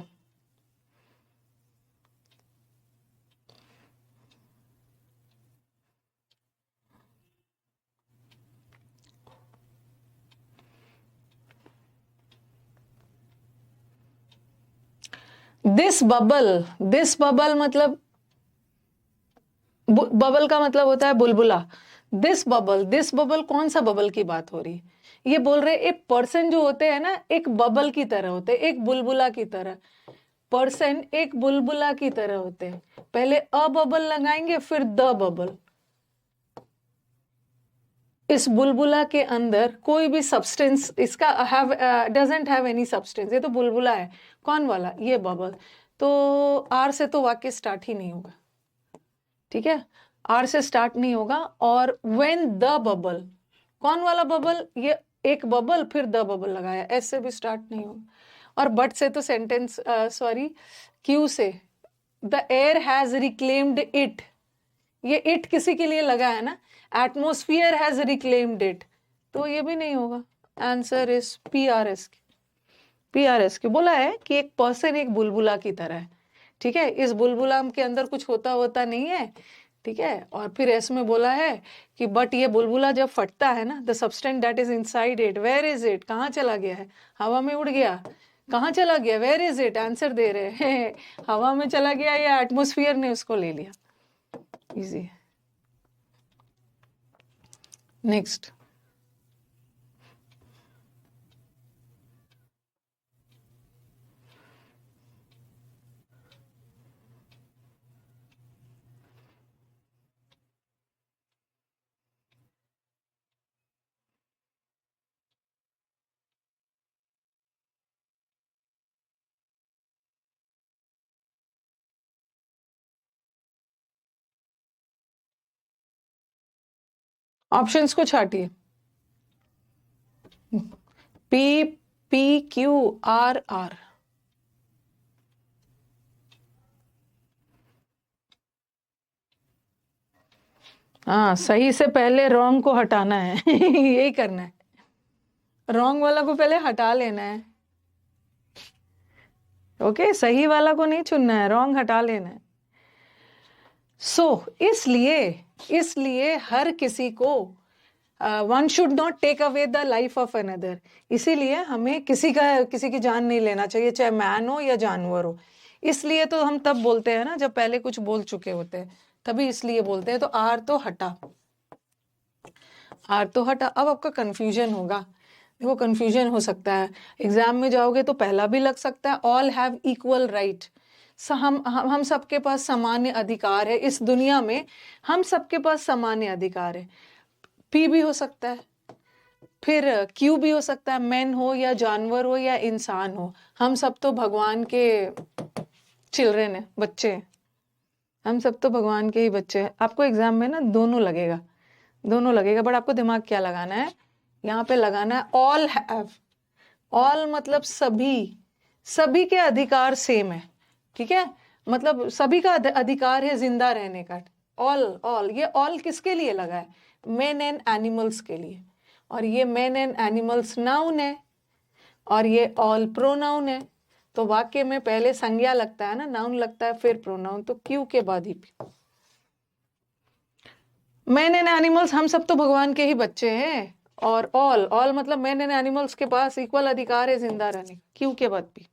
दिस बबल मतलब, बबल का मतलब होता है बुलबुला। दिस बबल कौन सा बबल की बात हो रही है? ये बोल रहे एक पर्सन जो होते हैं ना, एक बबल की तरह होते हैं, एक बुलबुला की तरह। पर्सन एक बुलबुला की तरह होते हैं, पहले अ बबल लगाएंगे फिर द बबल। इस बुलबुला के अंदर कोई भी सब्सटेंस इसका डजंट हैव एनी सब्सटेंस, ये तो बुलबुला है। कौन वाला, ये बबल। तो आर से तो वाक्य स्टार्ट ही नहीं होगा, ठीक है, आर से स्टार्ट नहीं होगा। और व्हेन द बबल, कौन वाला बबल, ये एक बबल फिर द बबल लगाया, एस से भी स्टार्ट नहीं होगा। और बट से तो सेंटेंस, सॉरी, क्यू से, the air has reclaimed it, ये इट किसी के लिए लगा है ना, एटमोस्फियर हैज रिक्लेम्ड इट, तो ये भी नहीं होगा। Answer is P R S की बोला है कि एक पर्सन एक बुलबुला की तरह है, ठीक है, इस बुलबुला के अंदर कुछ होता नहीं है, ठीक है। और फिर एस में बोला है कि बट ये बुलबुला जब फटता है ना, the substance that is inside it, where is it, कहाँ चला गया है, हवा में उड़ गया, कहाँ चला गया, वेयर इज इट, आंसर दे रहे हैं हवा में चला गया या एटमोस्फियर ने उसको ले लिया, इजी। नेक्स्ट, ऑप्शंस को छाटिए, P P Q R R. हाँ, सही से पहले रॉन्ग को हटाना है यही करना है। रॉन्ग वाला को पहले हटा लेना है, ओके, सही वाला को नहीं चुनना है, रॉन्ग हटा लेना है। इसलिए हर किसी को one should not take away the life of another. इसीलिए हमें किसी की जान नहीं लेना चाहिए, चाहे मैन हो या जानवर हो। इसलिए तो हम तब बोलते हैं ना जब पहले कुछ बोल चुके होते हैं, तभी इसलिए बोलते हैं। तो आर तो हटा, आर तो हटा। अब आपका कंफ्यूजन होगा, देखो कंफ्यूजन हो सकता है, एग्जाम में जाओगे तो पहला भी लग सकता है, ऑल हैव इक्वल राइट। हम सबके पास सामान्य अधिकार है इस दुनिया में, हम सबके पास सामान्य अधिकार है। पी भी हो सकता है, फिर क्यू भी हो सकता है, मैन हो या जानवर हो या इंसान हो, हम सब तो भगवान के चिल्ड्रन है, बच्चे हैं। हम सब तो भगवान के ही बच्चे हैं। आपको एग्जाम में ना दोनों लगेगा, बट आपको दिमाग क्या लगाना है, यहाँ पे लगाना है ऑल हैव। ऑल मतलब सभी के अधिकार सेम है, ठीक है, मतलब सभी का अधिकार है जिंदा रहने का। ऑल ये ऑल किसके लिए लगा है, मेन एंड एनिमल्स के लिए, और ये मेन एंड एनिमल्स नाउन है, और ये ऑल प्रोनाउन है। तो वाक्य में पहले संज्ञा लगता है ना, नाउन लगता है, फिर प्रोनाउन, तो क्यू के बाद ही मैन एंड एनिमल्स, हम सब तो भगवान के ही बच्चे हैं। और ऑल मतलब मैन एंड एनिमल्स के पास इक्वल अधिकार है जिंदा रहने, क्यू के बाद भी।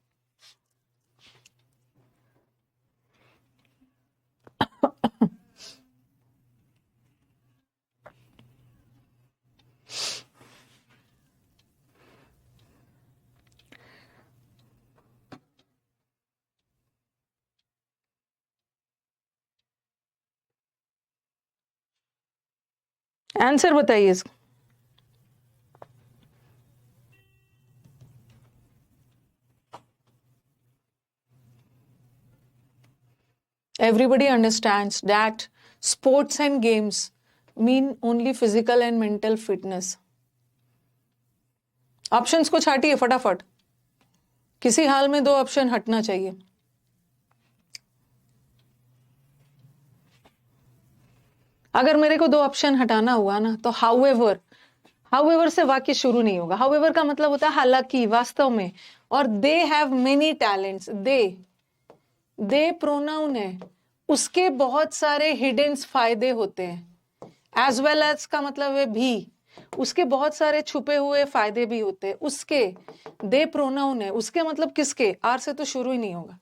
आंसर बताइए इसका। Everybody understands that sports and games mean only physical and mental fitness. Options को छाटिए फटाफट, किसी हाल में 2 ऑप्शन हटना चाहिए। अगर मेरे को 2 ऑप्शन हटाना हुआ ना तो हाउएवर से वाक्य शुरू नहीं होगा। हाउएवर का मतलब होता है हालांकि, वास्तव में, और they have many talents. They pronoun है, उसके बहुत सारे हिडन फायदे होते हैं। एज वेल एज का मतलब है भी, उसके बहुत सारे छुपे हुए फायदे भी होते हैं। उसके, दे प्रोनाउन है, उसके मतलब किसके, आर से तो शुरू ही नहीं होगा।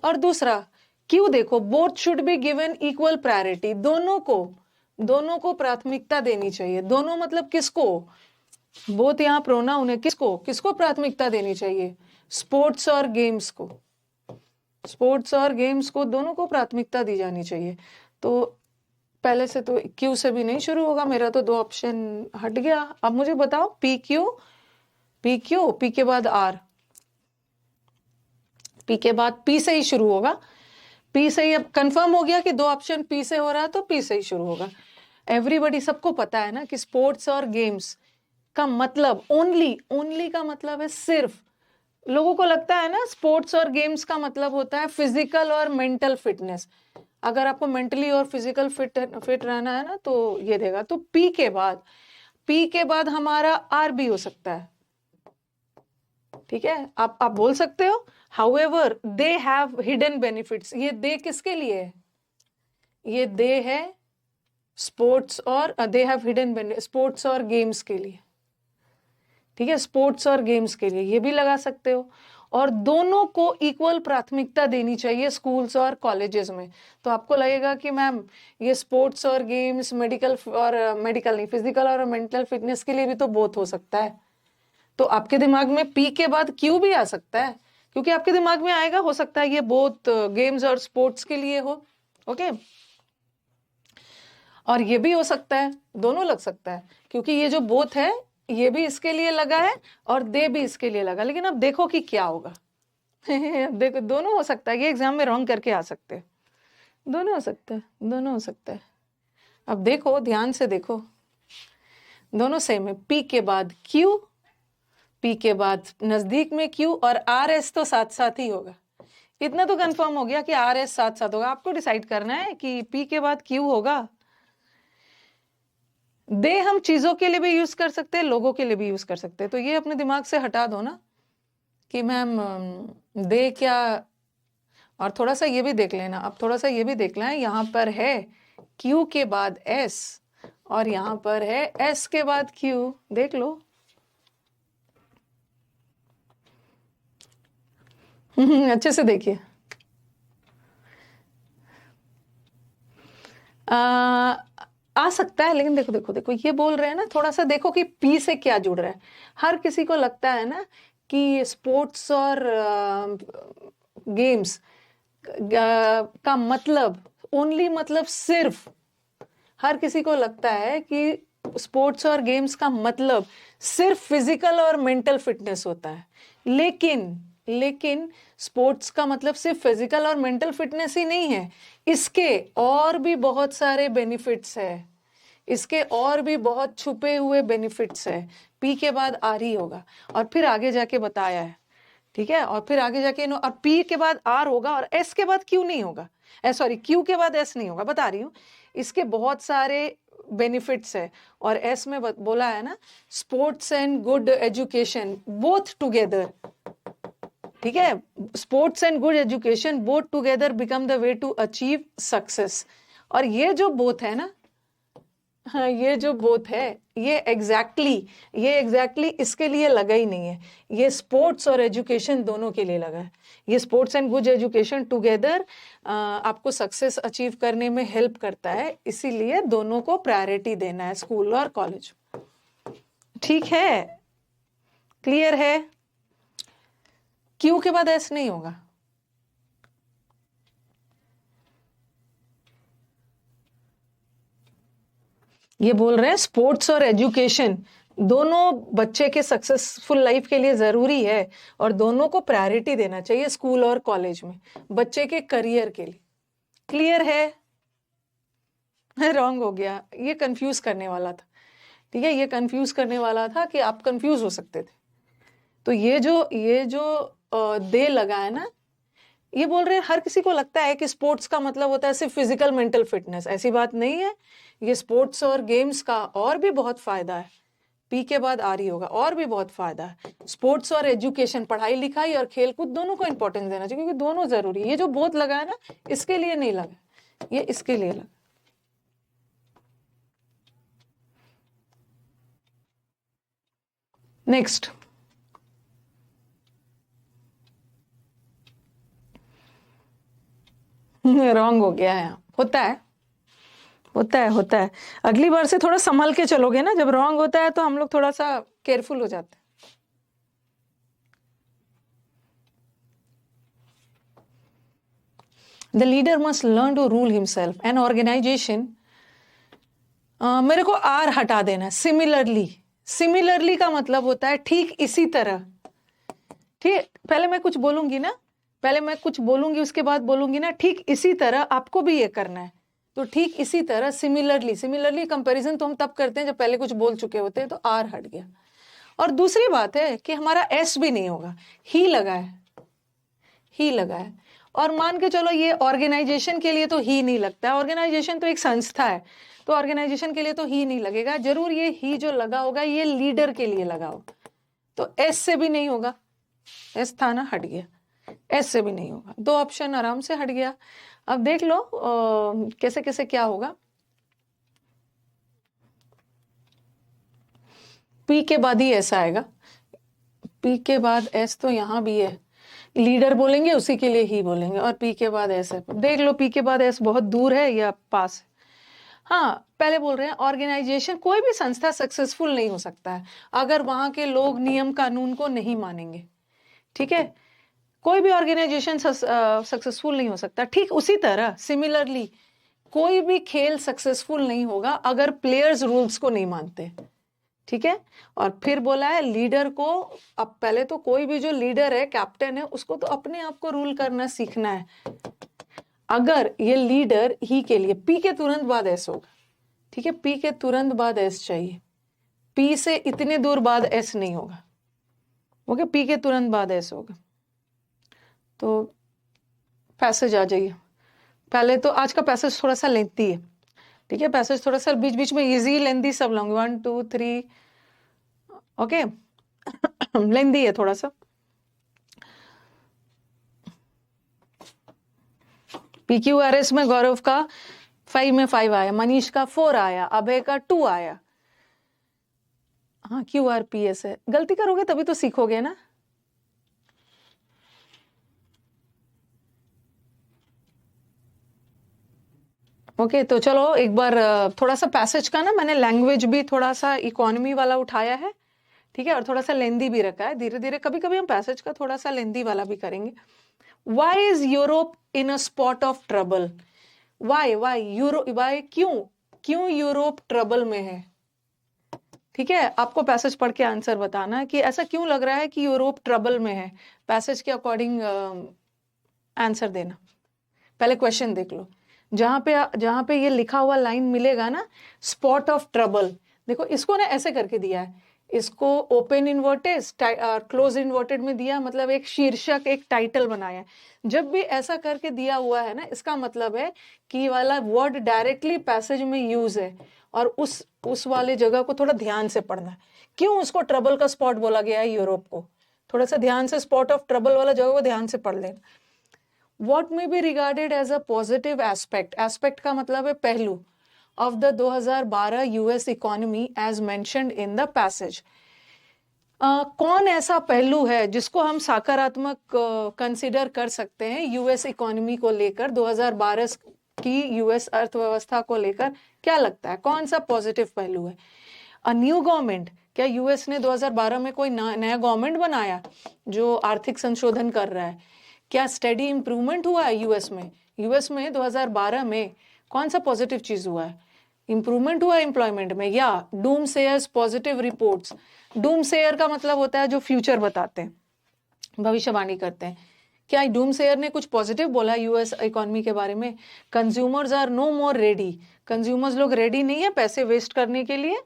और दूसरा क्यों, देखो both should be given equal priority, दोनों को प्राथमिकता देनी चाहिए। दोनों मतलब किसको, बोथ यहाँ प्रोनाउन है, किसको प्राथमिकता देनी चाहिए, स्पोर्ट्स और गेम्स को, दोनों को प्राथमिकता दी जानी चाहिए। तो पहले से तो क्यू से भी नहीं शुरू होगा, मेरा तो 2 ऑप्शन हट गया। अब मुझे बताओ पी के बाद आर, पी के बाद पी से ही शुरू होगा, पी से ही। अब कंफर्म हो गया कि 2 ऑप्शन पी से हो रहा है, तो पी से ही शुरू होगा। एवरीबडी, सबको पता है ना कि स्पोर्ट्स और गेम्स का मतलब ओनली का मतलब है सिर्फ। लोगों को लगता है ना स्पोर्ट्स और गेम्स का मतलब होता है फिजिकल और मेंटल फिटनेस। अगर आपको मेंटली और फिजिकल फिट रहना है ना तो ये देगा। तो पी के बाद हमारा आर भी हो सकता है, ठीक है, आप बोल सकते हो। However they have hidden benefits, ये दे किसके लिए है, ये दे है स्पोर्ट्स और दे हैव हिडन स्पोर्ट्स और गेम्स के लिए, ठीक है, स्पोर्ट्स और गेम्स के लिए ये भी लगा सकते हो। और दोनों को इक्वल प्राथमिकता देनी चाहिए स्कूल्स और कॉलेजेस में। तो आपको लगेगा कि मैम ये स्पोर्ट्स और गेम्स मेडिकल नहीं, फिजिकल और मेंटल फिटनेस के लिए भी तो बोथ हो सकता है। तो आपके दिमाग में पी के बाद क्यू भी आ सकता है, क्योंकि आपके दिमाग में आएगा, हो सकता है ये बोथ गेम्स और स्पोर्ट्स के लिए हो, ओके। और ये भी हो सकता है, दोनों लग सकता है, क्योंकि ये जो बोथ है ये भी इसके लिए लगा है और दे भी इसके लिए लगा। लेकिन अब देखो कि क्या होगा। देखो दोनों हो सकता है, ये एग्जाम में रॉन्ग करके आ सकते हैं, दोनों हो सकता है। अब देखो, ध्यान से देखो, दोनों सेम है। पी के बाद क्यू, पी के बाद नजदीक में क्यू, और आर एस तो साथ साथ ही होगा। इतना तो कंफर्म हो गया कि आर एस साथ साथ होगा। आपको डिसाइड करना है कि पी के बाद क्यू होगा दे हम चीजों के लिए भी यूज कर सकते हैं, लोगों के लिए भी यूज कर सकते हैं। तो ये अपने दिमाग से हटा दो ना कि मैम दे क्या। और थोड़ा सा ये भी देख लेना, अब थोड़ा सा ये भी देख लेना, यहाँ पर है क्यू के बाद एस और यहाँ पर है एस के बाद क्यू, देख लो। अच्छे से देखिए। आ सकता है, लेकिन देखो देखो देखो, ये बोल रहे हैं ना, थोड़ा सा देखो कि पी से क्या जुड़ रहा है। हर किसी को लगता है ना कि स्पोर्ट्स और गेम्स का मतलब ओनली, मतलब सिर्फ, हर किसी को लगता है कि स्पोर्ट्स और गेम्स का मतलब सिर्फ फिजिकल और मेंटल फिटनेस होता है। लेकिन स्पोर्ट्स का मतलब सिर्फ फिजिकल और मेंटल फिटनेस ही नहीं है, इसके और भी बहुत सारे बेनिफिट्स है, इसके और भी बहुत छुपे हुए बेनिफिट्स है। पी के बाद आर ही होगा और फिर आगे जाके बताया है, ठीक है। और फिर आगे जाके और पी के बाद आर होगा और एस के बाद क्यू नहीं होगा, सॉरी क्यू के बाद एस नहीं होगा, बता रही हूँ। इसके बहुत सारे बेनिफिट्स है। और एस में बोला है ना, sports and good education both together, ठीक है। Sports and good education both together become the way to achieve success. और ये जो बोथ है ना, हाँ, ये जो बोथ है, ये एग्जैक्टली इसके लिए लगा ही नहीं है, ये स्पोर्ट्स और एजुकेशन दोनों के लिए लगा है। ये sports and good education together आपको सक्सेस अचीव करने में हेल्प करता है, इसीलिए दोनों को प्रायोरिटी देना है, स्कूल और कॉलेज। ठीक है, क्लियर है। क्यू के बाद एस नहीं होगा। ये बोल रहे हैं स्पोर्ट्स और एजुकेशन दोनों बच्चे के सक्सेसफुल लाइफ के लिए जरूरी है और दोनों को प्रायोरिटी देना चाहिए स्कूल और कॉलेज में, बच्चे के करियर के लिए। क्लियर है? रॉन्ग हो गया, ये कंफ्यूज करने वाला था, ठीक है, ये कंफ्यूज करने वाला था कि आप कंफ्यूज हो सकते थे। तो ये जो दे लगा है ना, ये बोल रहे हैं हर किसी को लगता है कि स्पोर्ट्स का मतलब होता है सिर्फ फिजिकल मेंटल फिटनेस, ऐसी बात नहीं है। ये स्पोर्ट्स और गेम्स का और भी बहुत फायदा है, पी के बाद आ रही होगा, और भी बहुत फायदा है। स्पोर्ट्स और एजुकेशन, पढ़ाई लिखाई और खेल कूद दोनों को इंपॉर्टेंस देना चाहिए, क्योंकि दोनों जरूरी है। ये जो बोथ लगा है ना, इसके लिए नहीं लगा, ये इसके लिए लगा। नेक्स्ट, रॉन्ग हो गया है, होता है। अगली बार से थोड़ा संभल के चलोगे ना, जब रॉन्ग होता है तो हम लोग थोड़ा सा केयरफुल हो जाते हैं। The leader must learn to rule himself an organization. मेरे को आर हटा देना। सिमिलरली का मतलब होता है ठीक इसी तरह, ठीक। पहले मैं कुछ बोलूंगी उसके बाद बोलूंगी ना, ठीक इसी तरह आपको भी ये करना है। तो ठीक इसी तरह सिमिलरली कंपैरिजन तो हम तब करते हैं जब पहले कुछ बोल चुके होते हैं, तो आर हट गया। और दूसरी बात है कि हमारा एस भी नहीं होगा, ही लगा है। और मान के चलो ये ऑर्गेनाइजेशन के लिए तो ही नहीं लगता है, ऑर्गेनाइजेशन तो एक संस्था है, तो ऑर्गेनाइजेशन के लिए तो ही नहीं लगेगा, जरूर ये ही जो लगा होगा ये लीडर के लिए लगा होगा। तो एस से भी नहीं होगा, एस था ना, हट गया, एस से भी नहीं होगा, दो ऑप्शन आराम से हट गया। अब देख लो कैसे कैसे क्या होगा। पी के बाद ही एस आएगा, पी के बाद एस तो यहां भी है, लीडर बोलेंगे उसी के लिए ही बोलेंगे, और पी के बाद एस है। देख लो पी के बाद एस बहुत दूर है या पास है। हाँ, पहले बोल रहे हैं ऑर्गेनाइजेशन, कोई भी संस्था सक्सेसफुल नहीं हो सकता है अगर वहां के लोग नियम कानून को नहीं मानेंगे, ठीक है। कोई भी ऑर्गेनाइजेशन सक्सेसफुल नहीं हो सकता। ठीक उसी तरह सिमिलरली कोई भी खेल सक्सेसफुल नहीं होगा अगर प्लेयर्स रूल्स को नहीं मानते, ठीक है। और फिर बोला है लीडर को, अब पहले तो कोई भी जो लीडर है, कैप्टन है, उसको तो अपने आप को रूल करना सीखना है। अगर ये लीडर ही के लिए, पी के तुरंत बाद एस होगा, ठीक है, पी के तुरंत बाद एस चाहिए, पी से इतने दूर बाद एस नहीं होगा, ओके, पी के तुरंत बाद एस होगा। तो पैसेज आ जाइए। पहले तो आज का पैसेज थोड़ा सा लेंथी है, ठीक है, पैसेज थोड़ा सा बीच बीच में इजी लेंदी सब लॉन्ग 1 2 3 ओके लेंदी है थोड़ा सा। PQRS में गौरव का 5 में 5 आया, मनीष का 4 आया, अभय का 2 आया। हाँ QRPS है, गलती करोगे तभी तो सीखोगे ना। ओके तो चलो एक बार थोड़ा सा पैसेज का ना मैंने लैंग्वेज भी थोड़ा सा इकोनॉमी वाला उठाया है, ठीक है, और थोड़ा सा लेंदी भी रखा है। धीरे धीरे कभी कभी हम पैसेज का थोड़ा सा लेंदी वाला भी करेंगे। Why is Europe in a spot of trouble? Why क्यों यूरोप ट्रबल में है? ठीक है, आपको पैसेज पढ़ के आंसर बताना है कि ऐसा क्यों लग रहा है कि यूरोप ट्रबल में है। पैसेज के अकॉर्डिंग आंसर देना। पहले क्वेश्चन देख लो, जहां पे ये लिखा हुआ लाइन मिलेगा ना, स्पॉट ऑफ ट्रबल, देखो इसको ना ऐसे करके दिया है, इसको ओपन इन्वर्टेड क्लोज इन्वर्टेड में दिया, मतलब एक शीर्षक एक टाइटल बनाया है। जब भी ऐसा करके दिया हुआ है ना, इसका मतलब है कि ये वाला वर्ड डायरेक्टली पैसेज में यूज है, और उस वाले जगह को थोड़ा ध्यान से पढ़ना है। क्यों उसको ट्रबल का स्पॉट बोला गया है यूरोप को, थोड़ा सा ध्यान से स्पॉट ऑफ ट्रबल वाला जगह को ध्यान से पढ़ लेना। What may be regarded as a positive aspect? Aspect का मतलब है पहलू of the 2012 US economy as mentioned in the passage. कौन ऐसा पहलू है जिसको हम सकारात्मक कंसिडर कर सकते हैं यूएस इकोनॉमी को लेकर, 2012 की यूएस अर्थव्यवस्था को लेकर? क्या लगता है कौन सा पॉजिटिव पहलू है? अ न्यू गवर्नमेंट, क्या यूएस ने 2012 में कोई नया गवर्नमेंट बनाया जो आर्थिक संशोधन कर रहा है? क्या स्टडी इंप्रूवमेंट हुआ है यूएस में? यूएस में 2012 में कौन सा पॉजिटिव चीज हुआ है? इंप्रूवमेंट हुआ एम्प्लॉयमेंट में, या Doom shares positive reports? Doom share का मतलब होता है जो फ्यूचर बताते हैं, भविष्यवाणी करते हैं। क्या डूम सेयर ने कुछ पॉजिटिव बोला यूएस इकोनॉमी के बारे में? Consumers are no more ready, consumers लोग रेडी नहीं है पैसे वेस्ट करने के लिए।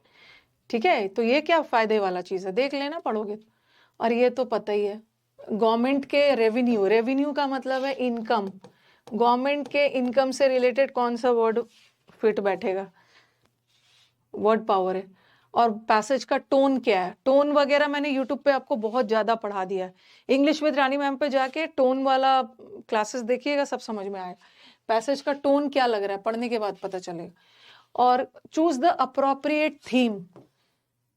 ठीक है, तो ये क्या फायदे वाला चीज है, देख लेना पढ़ोगे। और ये तो पता ही है, गवर्नमेंट के रेवेन्यू, रेवेन्यू का मतलब है इनकम, गवर्नमेंट के इनकम से रिलेटेड कौन सा वर्ड फिट बैठेगा? वर्ड पावर है। और पैसेज का टोन क्या है? टोन वगैरह मैंने यूट्यूब पे आपको बहुत ज्यादा पढ़ा दिया है, इंग्लिश विद रानी मैम पे जाके टोन वाला क्लासेस देखिएगा, सब समझ में आएगा। पैसेज का टोन क्या लग रहा है पढ़ने के बाद पता चलेगा। और चूज द अप्रोप्रिएट थीम।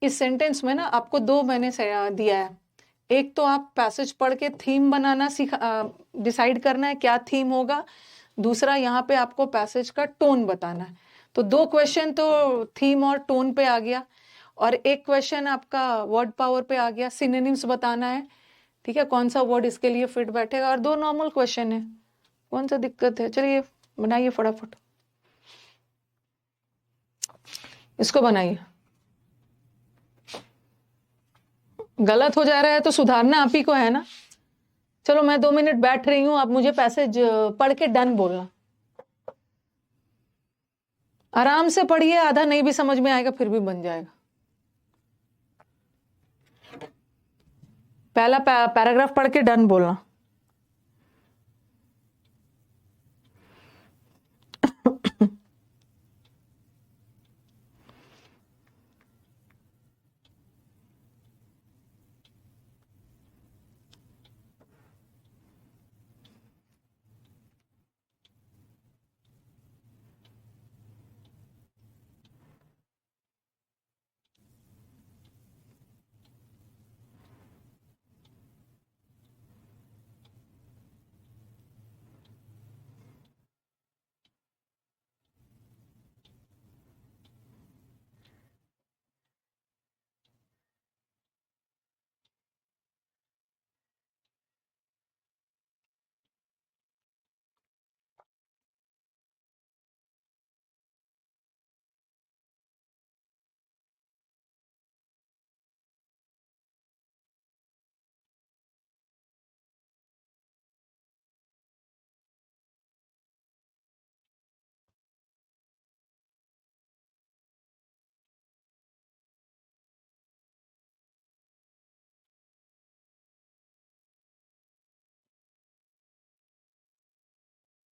इस सेंटेंस में ना आपको दो मैंने दिया है, एक तो आप पैसेज पढ़ के थीम बनाना डिसाइड करना है क्या थीम होगा, दूसरा यहाँ पे आपको पैसेज का टोन बताना है। तो दो क्वेश्चन तो थीम और टोन पे आ गया, और एक क्वेश्चन आपका वर्ड पावर पे आ गया, सिनोनिम्स बताना है। ठीक है, कौन सा वर्ड इसके लिए फिट बैठेगा, और दो नॉर्मल क्वेश्चन है। कौन सा दिक्कत है? चलिए बनाइए फटाफट, इसको बनाइए। गलत हो जा रहा है तो सुधारना आप ही को है ना। चलो मैं 2 मिनट बैठ रही हूँ, आप मुझे पैसेज पढ़ के डन बोलना। आराम से पढ़िए, आधा नहीं भी समझ में आएगा फिर भी बन जाएगा। पहला पैराग्राफ पढ़ के डन बोलना।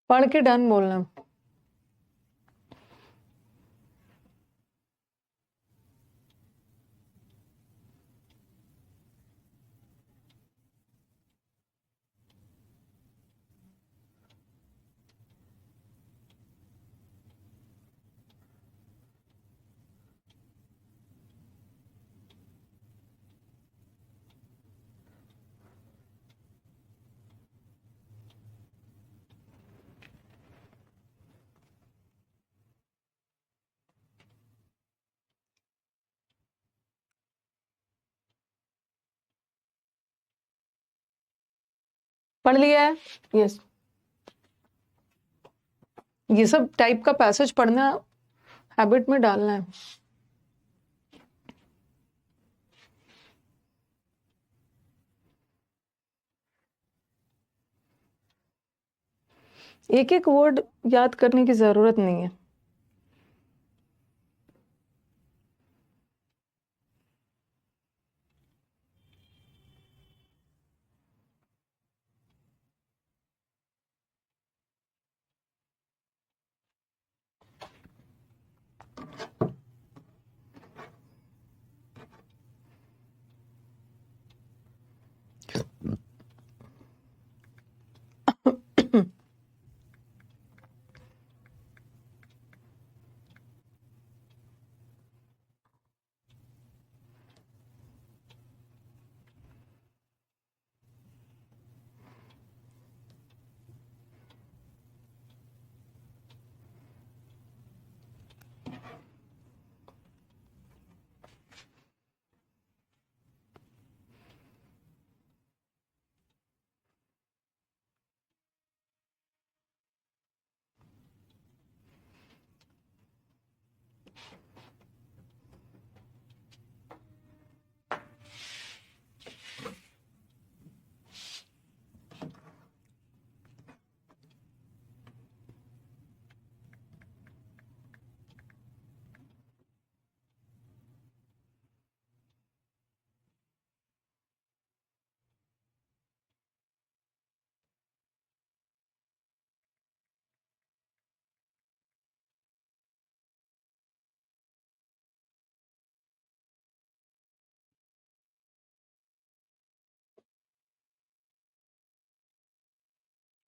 पढ़ के डन बोलना। पढ़ लिया है? यस। ये सब टाइप का पैसेज पढ़ना हैबिट में डालना है। एक एक वर्ड याद करने की जरूरत नहीं है।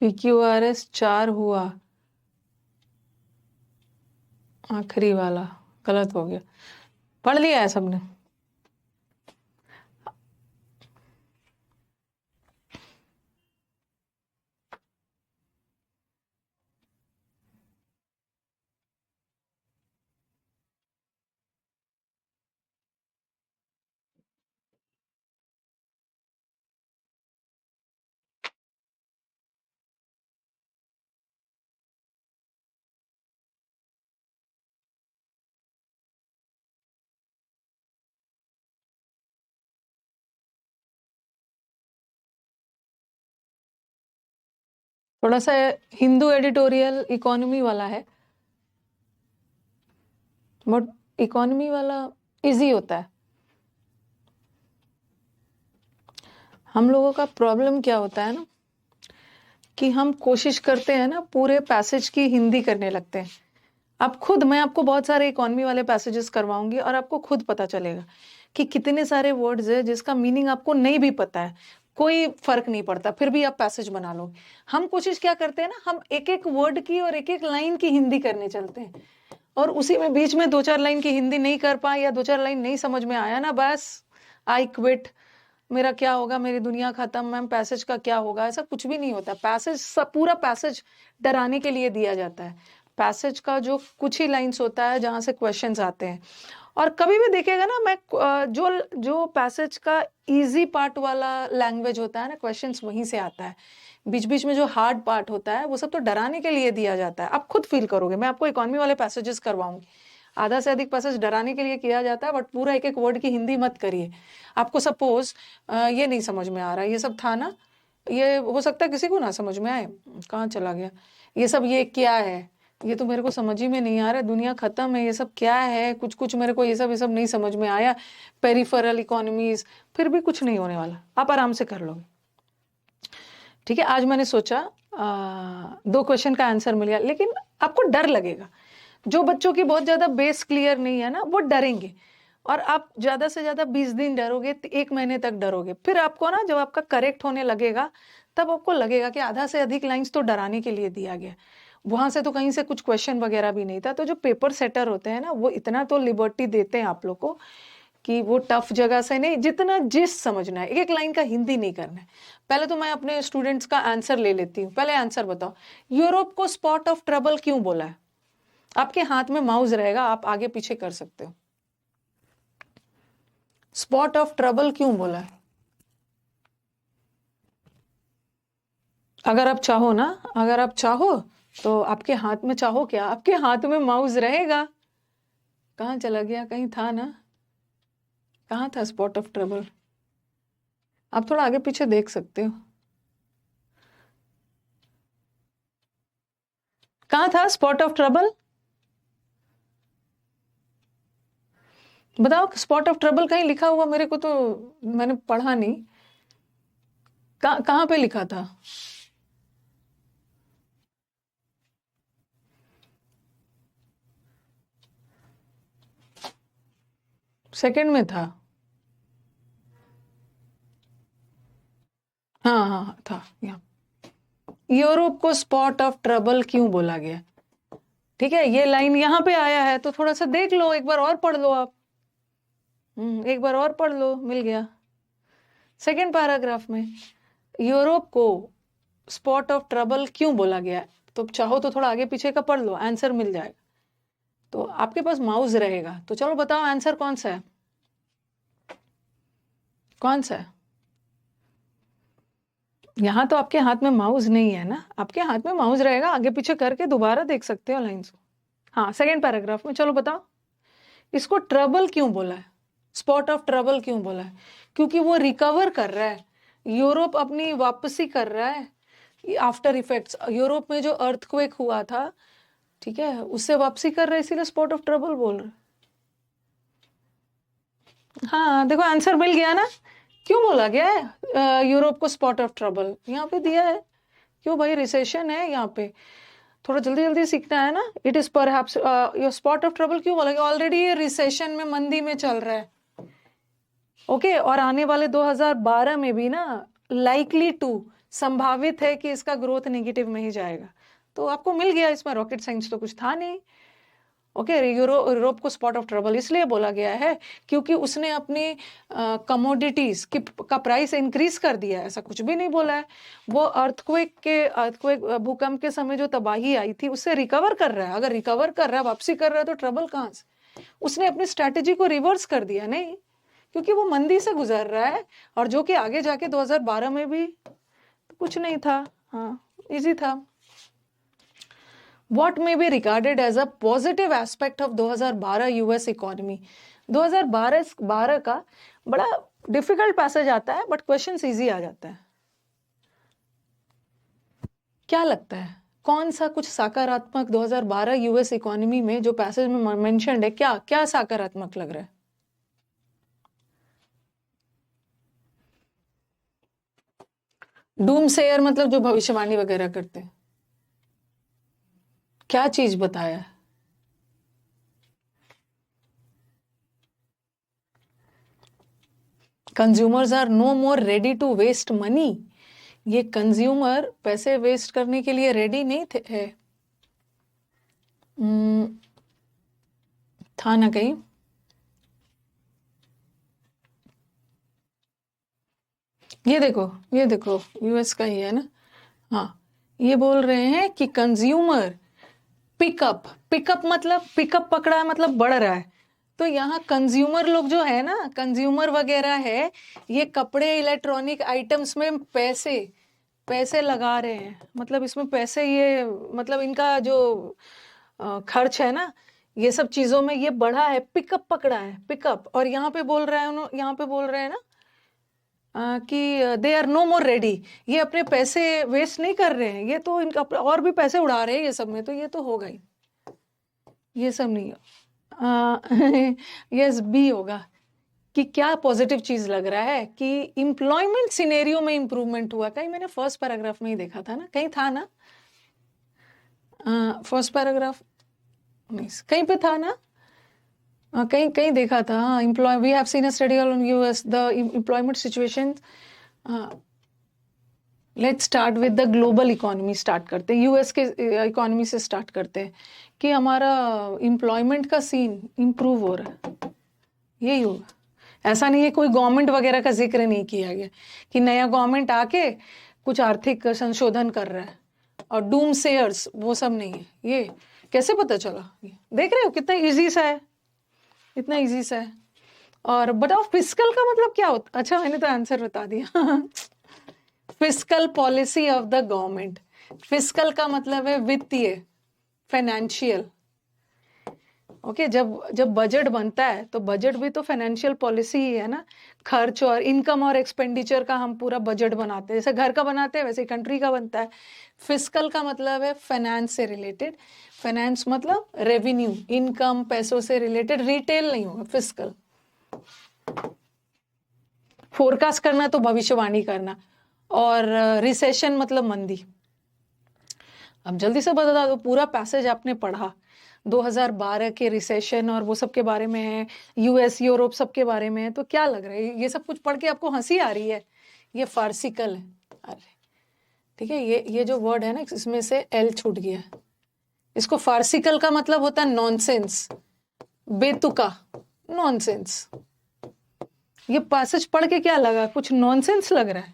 PQRS 4 हुआ, आखिरी वाला गलत हो गया। पढ़ लिया है सबने? थोड़ा सा हिंदू एडिटोरियल इकोनॉमी वाला है, बट इकोनॉमी वाला इजी होता है। हम लोगों का प्रॉब्लम क्या होता है ना, कि हम कोशिश करते हैं ना पूरे पैसेज की हिंदी करने लगते हैं। आप खुद, मैं आपको बहुत सारे इकोनॉमी वाले पैसेजेस करवाऊंगी और आपको खुद पता चलेगा कि कितने सारे वर्ड्स है जिसका मीनिंग आपको नहीं भी पता है, कोई फर्क नहीं पड़ता, फिर भी आप पैसेज बना लो। हम कोशिश क्या करते हैं ना, हम एक एक वर्ड की और एक एक लाइन की हिंदी करने चलते हैं, और उसी में बीच में दो चार लाइन की हिंदी नहीं कर पाए या दो चार लाइन नहीं समझ में आया ना, बस आई क्विट, मेरा क्या होगा, मेरी दुनिया खत्म, मैम पैसेज का क्या होगा। ऐसा कुछ भी नहीं होता। पैसेज, सब पूरा पैसेज डराने के लिए दिया जाता है। पैसेज का जो कुछ ही लाइंस होता है जहां से क्वेश्चंस आते हैं, और कभी भी देखिएगा ना, मैं जो जो पैसेज का इजी पार्ट वाला लैंग्वेज होता है ना, क्वेश्चंस वहीं से आता है। बीच बीच में जो हार्ड पार्ट होता है वो सब तो डराने के लिए दिया जाता है। आप खुद फील करोगे, मैं आपको इकोनॉमी वाले पैसेजेस करवाऊंगी, आधा से अधिक पैसेज डराने के लिए किया जाता है, बट पूरा एक एक वर्ड की हिंदी मत करिए। आपको सपोज ये नहीं समझ में आ रहा, ये सब था ना, ये हो सकता है किसी को ना समझ में आए, कहाँ चला गया ये सब, ये क्या है, ये तो मेरे को समझ ही में नहीं आ रहा, दुनिया खत्म है, ये सब क्या है, कुछ कुछ मेरे को ये सब नहीं समझ में आया, पेरिफेरल इकोनॉमीज, फिर भी कुछ नहीं होने वाला, आप आराम से कर लोगे। ठीक है, आज मैंने सोचा 2 क्वेश्चन का आंसर मिल गया, लेकिन आपको डर लगेगा। जो बच्चों की बहुत ज्यादा बेस क्लियर नहीं है ना, वो डरेंगे, और आप ज्यादा से ज्यादा 20 दिन डरोगे, 1 महीने तक डरोगे, फिर आपको ना जब आपका करेक्ट होने लगेगा तब आपको लगेगा कि आधा से अधिक लाइंस तो डराने के लिए दिया गया, वहां से तो कहीं से कुछ क्वेश्चन वगैरह भी नहीं था। तो जो पेपर सेटर होते हैं ना, वो इतना तो लिबर्टी देते हैं आप लोग को कि वो टफ जगह से नहीं, जितना जिस समझना है, एक एक लाइन का हिंदी नहीं करना है। पहले तो मैं अपने स्टूडेंट्स का आंसर ले लेती हूँ। पहले आंसर बताओ, यूरोप को स्पॉट ऑफ ट्रबल क्यों बोला है? आपके हाथ में माउस रहेगा, आप आगे पीछे कर सकते हो। स्पॉट ऑफ ट्रबल क्यों बोला है? अगर आप चाहो ना, अगर आप चाहो तो आपके हाथ में, चाहो क्या, आपके हाथ में माउस रहेगा। कहाँ चला गया, कहीं था ना, कहाँ था स्पॉट ऑफ ट्रबल? आप थोड़ा आगे पीछे देख सकते हो, कहाँ था स्पॉट ऑफ ट्रबल? बताओ, स्पॉट ऑफ ट्रबल कहीं लिखा हुआ मेरे को तो, मैंने पढ़ा नहीं। कहाँ पे लिखा था? सेकंड में था। हाँ हाँ था यहाँ। यूरोप को स्पॉट ऑफ ट्रबल क्यों बोला गया? ठीक है, ये लाइन यहाँ पे आया है तो थोड़ा सा देख लो, एक बार और पढ़ लो आप। एक बार और पढ़ लो, मिल गया। सेकंड पैराग्राफ में यूरोप को स्पॉट ऑफ ट्रबल क्यों बोला गया, तो चाहो तो थोड़ा आगे पीछे का पढ़ लो, आंसर मिल जाएगा। तो आपके पास माउस रहेगा, तो चलो बताओ आंसर कौन सा है, कौन सा है? यहाँ तो आपके हाथ में माउस नहीं है ना, आपके हाथ में माउस रहेगा, आगे पीछे करके दोबारा देख सकते हो लाइन्स को। हाँ, सेकंड पैराग्राफ में, चलो बताओ इसको ट्रबल क्यों बोला है, स्पॉट ऑफ ट्रबल क्यों बोला है? क्योंकि वो रिकवर कर रहा है, यूरोप अपनी वापसी कर रहा है आफ्टर इफेक्ट्स। यूरोप में जो अर्थक्वेक हुआ था, ठीक है, उससे वापसी कर रहा है, इसीलिए स्पॉट ऑफ ट्रबल बोल रहे। हाँ देखो, आंसर मिल गया ना, क्यों बोला गया है यूरोप को स्पॉट ऑफ ट्रबल, यहाँ पे दिया है। क्यों भाई, रिसेशन है यहाँ पे, थोड़ा जल्दी जल्दी सीखना है ना। It is perhaps your spot of trouble क्यों बोला गया, ऑलरेडी ये रिसेशन में, मंदी में चल रहा है। ओके, और आने वाले 2012 में भी ना, लाइकली टू, संभावित है कि इसका ग्रोथ नेगेटिव में ही जाएगा। तो आपको मिल गया, इसमें रॉकेट साइंस तो कुछ था नहीं। ओके, यूरोप को स्पॉट ऑफ ट्रबल इसलिए बोला गया है क्योंकि उसने अपनी कमोडिटीज का प्राइस इंक्रीज कर दिया है, ऐसा कुछ भी नहीं बोला है। वो अर्थक्वेक भूकंप के समय जो तबाही आई थी उससे रिकवर कर रहा है। अगर रिकवर कर रहा है, वापसी कर रहा है, तो ट्रबल कहाँ से? उसने अपनी स्ट्रैटेजी को रिवर्स कर दिया नहीं, क्योंकि वो मंदी से गुजर रहा है, और जो कि आगे जाके 2012 में भी कुछ नहीं था। हाँ, इजी था। What may be regarded as a positive aspect of 2012 US economy? 2012 का बड़ा डिफिकल्ट पैसेज आता है, बट क्वेश्चन इजी आ जाता है। क्या लगता है कौन सा कुछ सकारात्मक 2012 यूएस इकोनॉमी में जो पैसेज में मेंशन्ड है, क्या क्या सकारात्मक लग रहा है? डूम सेयर मतलब जो भविष्यवाणी वगैरह करते हैं, क्या चीज बताया है? Consumers are no more ready to waste money. ये कंज्यूमर पैसे वेस्ट करने के लिए रेडी नहीं थे। था ना कहीं, ये देखो यूएस का ही है ना। हाँ, ये बोल रहे हैं कि कंज्यूमर पिकअप मतलब पिकअप पकड़ा है, मतलब बढ़ रहा है। तो यहाँ कंज्यूमर लोग जो है ना, कंज्यूमर वगैरह है, ये कपड़े, इलेक्ट्रॉनिक आइटम्स में पैसे लगा रहे हैं, मतलब इसमें पैसे, ये मतलब इनका जो खर्च है ना, ये सब चीजों में ये बढ़ा है, पिकअप पकड़ा है, पिकअप। और यहाँ पे बोल रहे हैं ना कि they are no more ready, ये अपने पैसे वेस्ट नहीं कर रहे हैं, ये तो इनका और भी पैसे उड़ा रहे हैं ये सब में, तो ये तो होगा ही, ये सब नहीं यस बी होगा। कि क्या पॉजिटिव चीज लग रहा है कि एम्प्लॉयमेंट सिनेरियो में इंप्रूवमेंट हुआ। कहीं मैंने फर्स्ट पैराग्राफ में ही देखा था ना, कहीं था ना, फर्स्ट पैराग्राफ नहीं, कहीं पे था ना, कहीं कहीं देखा था। We have seen a study on US the employment situation. Let's start with the global economy, start करते हैं यूएस के इकोनॉमी से, स्टार्ट करते हैं कि हमारा एम्प्लॉयमेंट का सीन इम्प्रूव हो रहा है, यही होगा। ऐसा नहीं है, कोई गवर्नमेंट वगैरह का जिक्र नहीं किया गया कि नया गवर्नमेंट आके कुछ आर्थिक संशोधन कर रहा है, और डूम सेयर्स वो सब नहीं है। ये कैसे पता चला? देख रहे हो कितना इजी सा है, इतना इजी सा है। और बताओ फिस्कल का मतलब क्या होता? अच्छा, मैंने तो आंसर बता दिया। Fiscal policy of the government. Fiscal का मतलब है वित्तीय, फाइनेंशियल। ओके, जब बजट बनता है तो बजट भी तो फाइनेंशियल पॉलिसी ही है ना। खर्च और इनकम और एक्सपेंडिचर का हम पूरा बजट बनाते हैं, जैसे घर का बनाते हैं वैसे कंट्री का बनता है। फिस्कल का मतलब है फाइनेंस से रिलेटेड। फाइनेंस मतलब रेवेन्यू, इनकम, पैसों से रिलेटेड, रिटेल नहीं होगा फिस्कल। फोरकास्ट करना तो भविष्यवाणी करना, और रिसेशन मतलब मंदी। अब जल्दी से बता दो, पूरा पैसेज आपने पढ़ा 2012 के रिसेशन और वो सब के बारे में है, यूएस यूरोप सब के बारे में है, तो क्या लग रहा है ये सब कुछ पढ़ के आपको हंसी आ रही है? ये फार्सिकल है। अरे ठीक है, ये जो वर्ड है ना, इसमें से एल छूट गया। इसको फार्सिकल का मतलब होता है नॉनसेंस, बेतुका, नॉनसेंस। ये पैसेज पढ़ के क्या लगा? कुछ नॉनसेंस लग रहा है?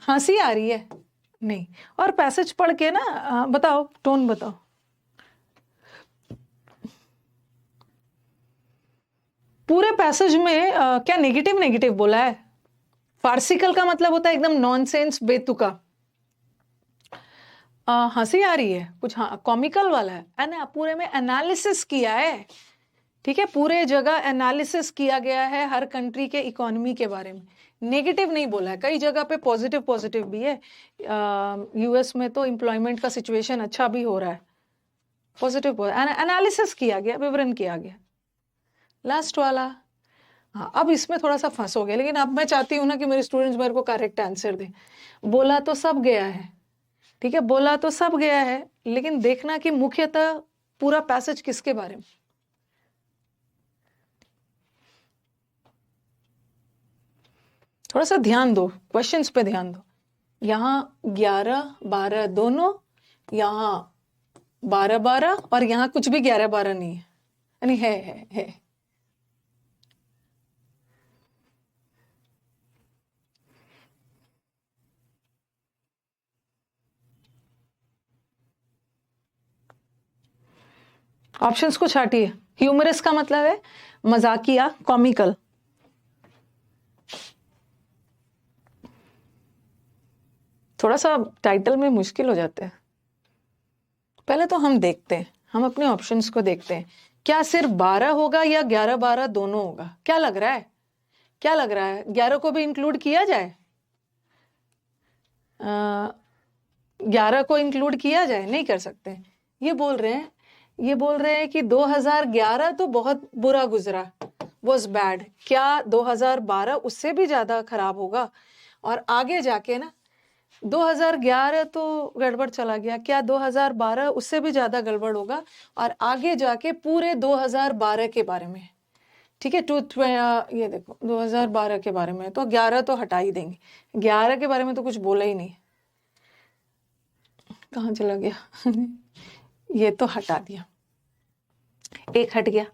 हंसी आ रही है? नहीं। और पैसेज पढ़ के ना बताओ, टोन बताओ। पूरे पैसेज में क्या नेगेटिव नेगेटिव बोला है? फार्सिकल का मतलब होता है एकदम नॉनसेंस, बेतुका। हंसी आ रही है कुछ? हाँ, कॉमिकल वाला है ना। पूरे में एनालिसिस किया है, ठीक है, पूरे जगह एनालिसिस किया गया है हर कंट्री के इकोनॉमी के बारे में। नेगेटिव नहीं बोला है, कई जगह पे पॉजिटिव पॉजिटिव भी है। यूएस में तो एम्प्लॉयमेंट का सिचुएशन अच्छा भी हो रहा है, पॉजिटिव एनालिसिस किया गया, विवरण किया गया। लास्ट वाला, हाँ, अब इसमें थोड़ा सा फंसोगे, लेकिन अब मैं चाहती हूँ ना कि मेरे स्टूडेंट्स मेरे को करेक्ट आंसर दें। बोला तो सब गया है, ठीक है, बोला तो सब गया है, लेकिन देखना कि मुख्यतः पूरा पैसेज किसके बारे में। थोड़ा सा ध्यान दो, क्वेश्चंस पे ध्यान दो। यहाँ 11-12 दोनों, यहाँ 12-12, और यहाँ कुछ भी 11-12 नहीं है, यानी है। ऑप्शंस को छाटिए। ह्यूमरस का मतलब है मजाकिया, कॉमिकल। थोड़ा सा टाइटल में मुश्किल हो जाता है। पहले तो हम देखते हैं, हम अपने ऑप्शंस को देखते हैं, क्या सिर्फ 12 होगा या 11-12 दोनों होगा? क्या लग रहा है? क्या लग रहा है? 11 को भी इंक्लूड किया जाए? 11 को इंक्लूड किया जाए? नहीं कर सकते। ये बोल रहे हैं कि 2011 तो बहुत बुरा गुजरा, was bad। क्या 2012 उससे भी ज्यादा खराब होगा? और आगे जाके ना 2011 तो गड़बड़ चला गया, क्या 2012 उससे भी ज्यादा गड़बड़ होगा? और आगे जाके पूरे 2012 के बारे में, ठीक है, ये देखो 2012 के बारे में, तो 11 तो हटा ही देंगे, 11 के बारे में तो कुछ बोला ही नहीं। कहाँ चला गया? ये तो हटा दिया, एक हट गया।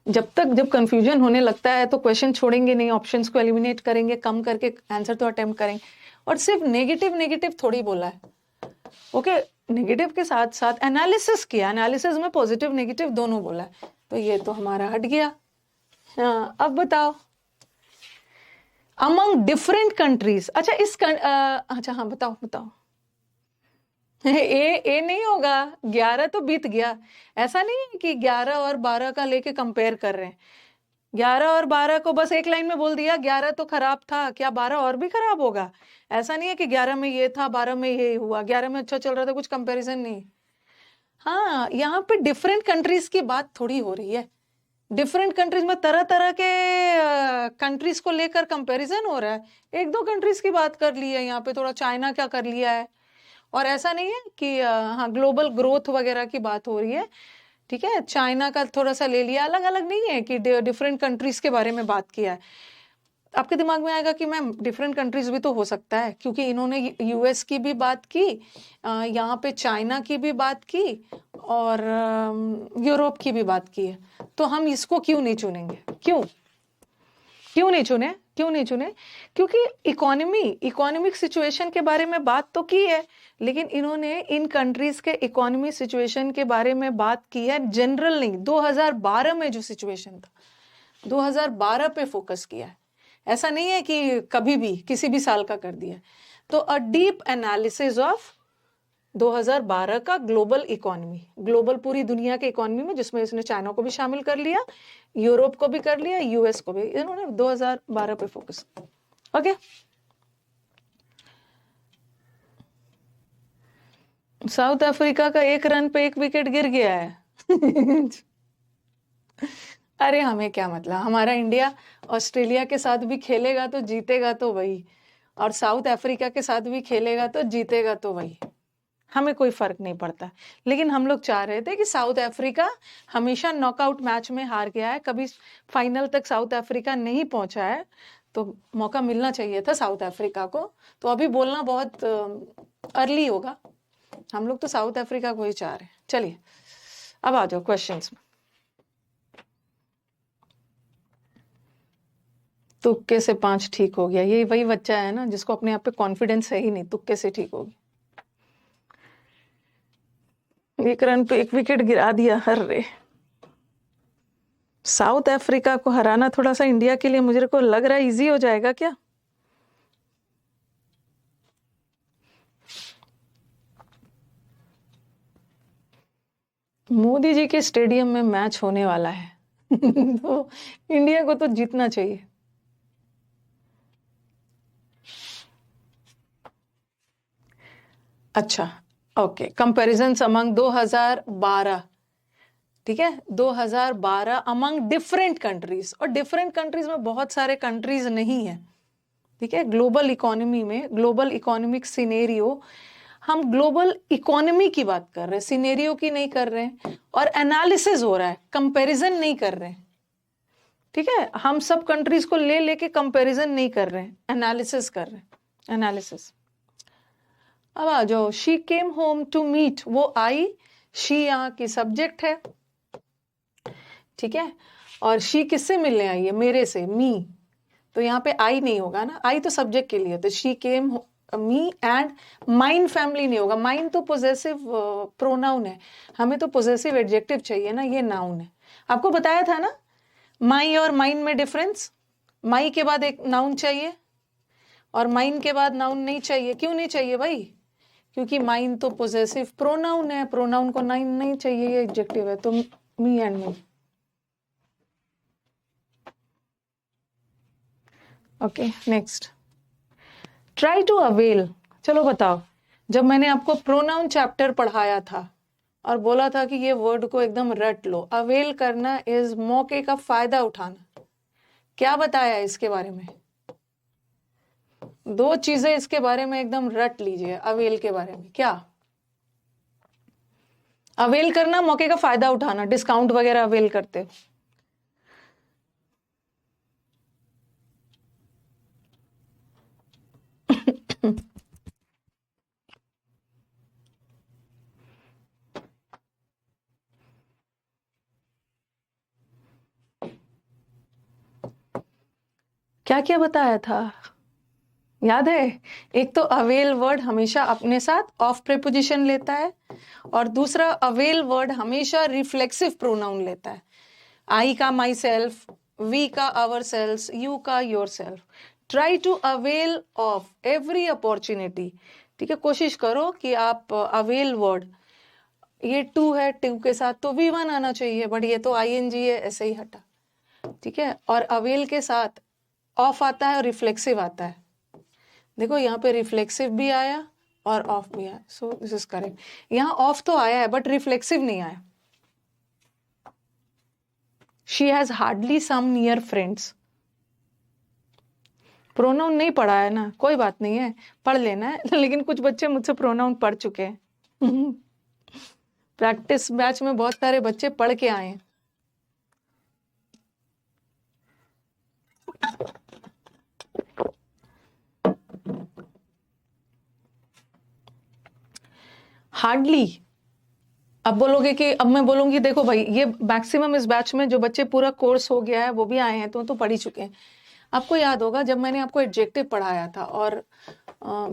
जब कंफ्यूजन होने लगता है तो क्वेश्चन छोड़ेंगे नहीं, ऑप्शंस को एलिमिनेट करेंगे, कम करके आंसर तो अटेम्प्ट करेंगे। और सिर्फ नेगेटिव थोड़ी बोला है, ओके, नेगेटिव के साथ साथ एनालिसिस किया, एनालिसिस में पॉजिटिव नेगेटिव दोनों बोला है, तो ये तो हमारा हट गया। अब बताओ, अमंग डिफरेंट कंट्रीज, अच्छा अच्छा हाँ, बताओ। ए नहीं होगा, 11 तो बीत गया। ऐसा नहीं है कि 11 और 12 का लेके कंपेयर कर रहे हैं। 11 और 12 को बस एक लाइन में बोल दिया, 11 तो खराब था, क्या 12 और भी खराब होगा? ऐसा नहीं है कि 11 में ये था, 12 में ये हुआ, 11 में अच्छा चल रहा था, कुछ कंपैरिजन नहीं। हाँ, यहाँ पे डिफरेंट कंट्रीज की बात थोड़ी हो रही है। डिफरेंट कंट्रीज में तरह तरह के कंट्रीज को लेकर कंपैरिजन हो रहा है। एक दो कंट्रीज की बात कर ली है यहाँ पे, थोड़ा चाइना क्या कर लिया है, और ऐसा नहीं है कि हाँ ग्लोबल ग्रोथ वगैरह की बात हो रही है, ठीक है, चाइना का थोड़ा सा ले लिया, अलग अलग नहीं है कि डिफरेंट कंट्रीज के बारे में बात किया है। आपके दिमाग में आएगा कि मैम डिफरेंट कंट्रीज भी तो हो सकता है, क्योंकि इन्होंने यूएस की भी बात की, यहाँ पे चाइना की भी बात की, और यूरोप की भी बात की है, तो हम इसको क्यों नहीं चुनेंगे? क्यों नहीं चुने? क्योंकि इकोनॉमिक सिचुएशन के बारे में बात तो की है, लेकिन इन्होंने इन कंट्रीज के इकोनॉमी सिचुएशन के बारे में बात की है, जनरल नहीं, 2012 में जो सिचुएशन था 2012 पे फोकस किया है। ऐसा नहीं है कि कभी भी किसी भी साल का कर दिया। तो अ डीप एनालिसिस ऑफ 2012 का ग्लोबल इकोनॉमी, ग्लोबल पूरी दुनिया के इकोनॉमी में, जिसमें इसने चाइना को भी शामिल कर लिया, यूरोप को भी कर लिया, यूएस को भी, इन्होंने 2012 पे फोकस। ओके, साउथ अफ्रीका का 1 रन पे 1 विकेट गिर गया है। अरे हमें क्या मतलब, हमारा इंडिया ऑस्ट्रेलिया के साथ भी खेलेगा तो जीतेगा तो वही, और साउथ अफ्रीका के साथ भी खेलेगा तो जीतेगा तो वही, हमें कोई फर्क नहीं पड़ता। लेकिन हम लोग चाह रहे थे कि साउथ अफ्रीका हमेशा नॉकआउट मैच में हार गया है, कभी फाइनल तक साउथ अफ्रीका नहीं पहुंचा है, तो मौका मिलना चाहिए था साउथ अफ्रीका को। तो अभी बोलना बहुत अर्ली होगा, हम लोग तो साउथ अफ्रीका को ही चाह रहे हैं। चलिए अब आ जाओ क्वेश्चंस में। तुक्के से 5 ठीक हो गया, ये वही बच्चा है ना जिसको अपने आप पे कॉन्फिडेंस है ही नहीं, तुक्के से ठीक हो गया। 1 रन पे 1 विकेट गिरा दिया। अरे साउथ अफ्रीका को हराना थोड़ा सा इंडिया के लिए मुझे को लग रहा है इजी हो जाएगा क्या? मोदी जी के स्टेडियम में मैच होने वाला है। तो इंडिया को तो जीतना चाहिए। अच्छा ओके, कंपैरिजंस अमंग 2012, ठीक है, 2012 अमंग डिफरेंट कंट्रीज, और डिफरेंट कंट्रीज में बहुत सारे कंट्रीज नहीं है, ठीक है। ग्लोबल इकोनॉमी में, ग्लोबल इकोनॉमिक सिनेरियो, हम ग्लोबल इकोनॉमी की बात कर रहे हैं, सिनेरियो की नहीं कर रहे हैं, और एनालिसिस हो रहा है, कंपैरिजन नहीं कर रहे हैं, ठीक है। हम सब कंट्रीज को ले लेके कंपैरिजन नहीं कर रहे हैं, एनालिसिस कर रहे हैं, एनालिसिस। अब आ जाओ, she came home to meet, वो आई, शी यहाँ की सब्जेक्ट है, ठीक है, और शी किससे मिलने आई है? मेरे से, मी, तो यहाँ पे आई नहीं होगा ना, आई तो सब्जेक्ट के लिए, तो she came me and mine family नहीं होगा, माइन तो पोजेसिव प्रोनाउन है, हमें तो पोजेसिव एडजेक्टिव चाहिए ना, ये नाउन है। आपको बताया था ना माई और माइन में डिफरेंस, माई के बाद एक नाउन चाहिए और माइन के बाद नाउन नहीं चाहिए। क्यों नहीं चाहिए भाई? क्योंकि माइन तो पोजेसिव प्रोनाउन है, प्रोनाउन को नाउन नहीं चाहिए, ये एडजेक्टिव है, तो me and me. Okay next, try to avail. चलो बताओ, जब मैंने आपको प्रोनाउन चैप्टर पढ़ाया था और बोला था कि ये वर्ड को एकदम रट लो, अवेल करना इज मौके का फायदा उठाना, क्या बताया इसके बारे में? 2 चीजें इसके बारे में एकदम रट लीजिए, अवेल के बारे में। क्या अवेल करना? मौके का फायदा उठाना, डिस्काउंट वगैरह अवेल करते हो। क्या क्या बताया था, याद है? एक तो अवेल वर्ड हमेशा अपने साथ ऑफ प्रीपोजिशन लेता है, और दूसरा अवेल वर्ड हमेशा रिफ्लेक्सिव प्रोनाउन लेता है। आई का माई सेल्फ, वी का आवर सेल्फ, यू का your self. Try to avail of every opportunity, ठीक है। कोशिश करो कि आप अवेल वर्ड, ये टू है, टू के साथ तो V1 आना चाहिए, बट ये तो ING है, ऐसे ही हटा, ठीक है। और अवेल के साथ ऑफ आता है और रिफ्लेक्सिव आता है। देखो यहाँ पे रिफ्लेक्सिव भी आया और ऑफ भी आया, सो दिस इज करेक्ट। यहाँ ऑफ तो आया है बट रिफ्लेक्सिव नहीं आया। She has hardly some near friends, pronoun नहीं पढ़ा है ना, कोई बात नहीं है, पढ़ लेना है। लेकिन कुछ बच्चे मुझसे प्रोनाउन पढ़ चुके हैं। प्रैक्टिस बैच में बहुत सारे बच्चे पढ़ के आए हैं। हार्डली, अब बोलोगे कि, अब मैं बोलूंगी देखो भाई, ये मैक्सिमम इस बैच में जो बच्चे पूरा कोर्स हो गया है वो भी आए हैं, तो पढ़ ही चुके हैं। आपको याद होगा जब मैंने आपको एडजेक्टिव पढ़ाया था और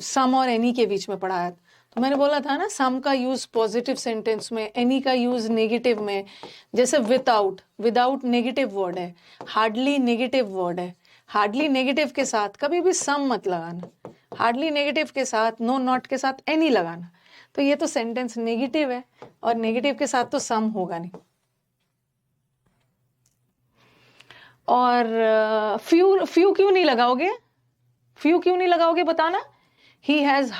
सम और एनी के बीच में पढ़ाया था, तो मैंने बोला था ना, सम का यूज पॉजिटिव सेंटेंस में, एनी का यूज नेगेटिव में। जैसे विदाउट, विदाउट नेगेटिव वर्ड है, हार्डली नेगेटिव वर्ड है, हार्डली नेगेटिव के साथ कभी भी सम मत लगाना। हार्डली नेगेटिव के साथ, नो नॉट के साथ एनी लगाना, तो ये तो सेंटेंस नेगेटिव है, और नेगेटिव के साथ तो सम होगा नहीं। और फ्यू क्यों नहीं लगाओगे? फ्यू क्यों नहीं लगाओगे बताना? He has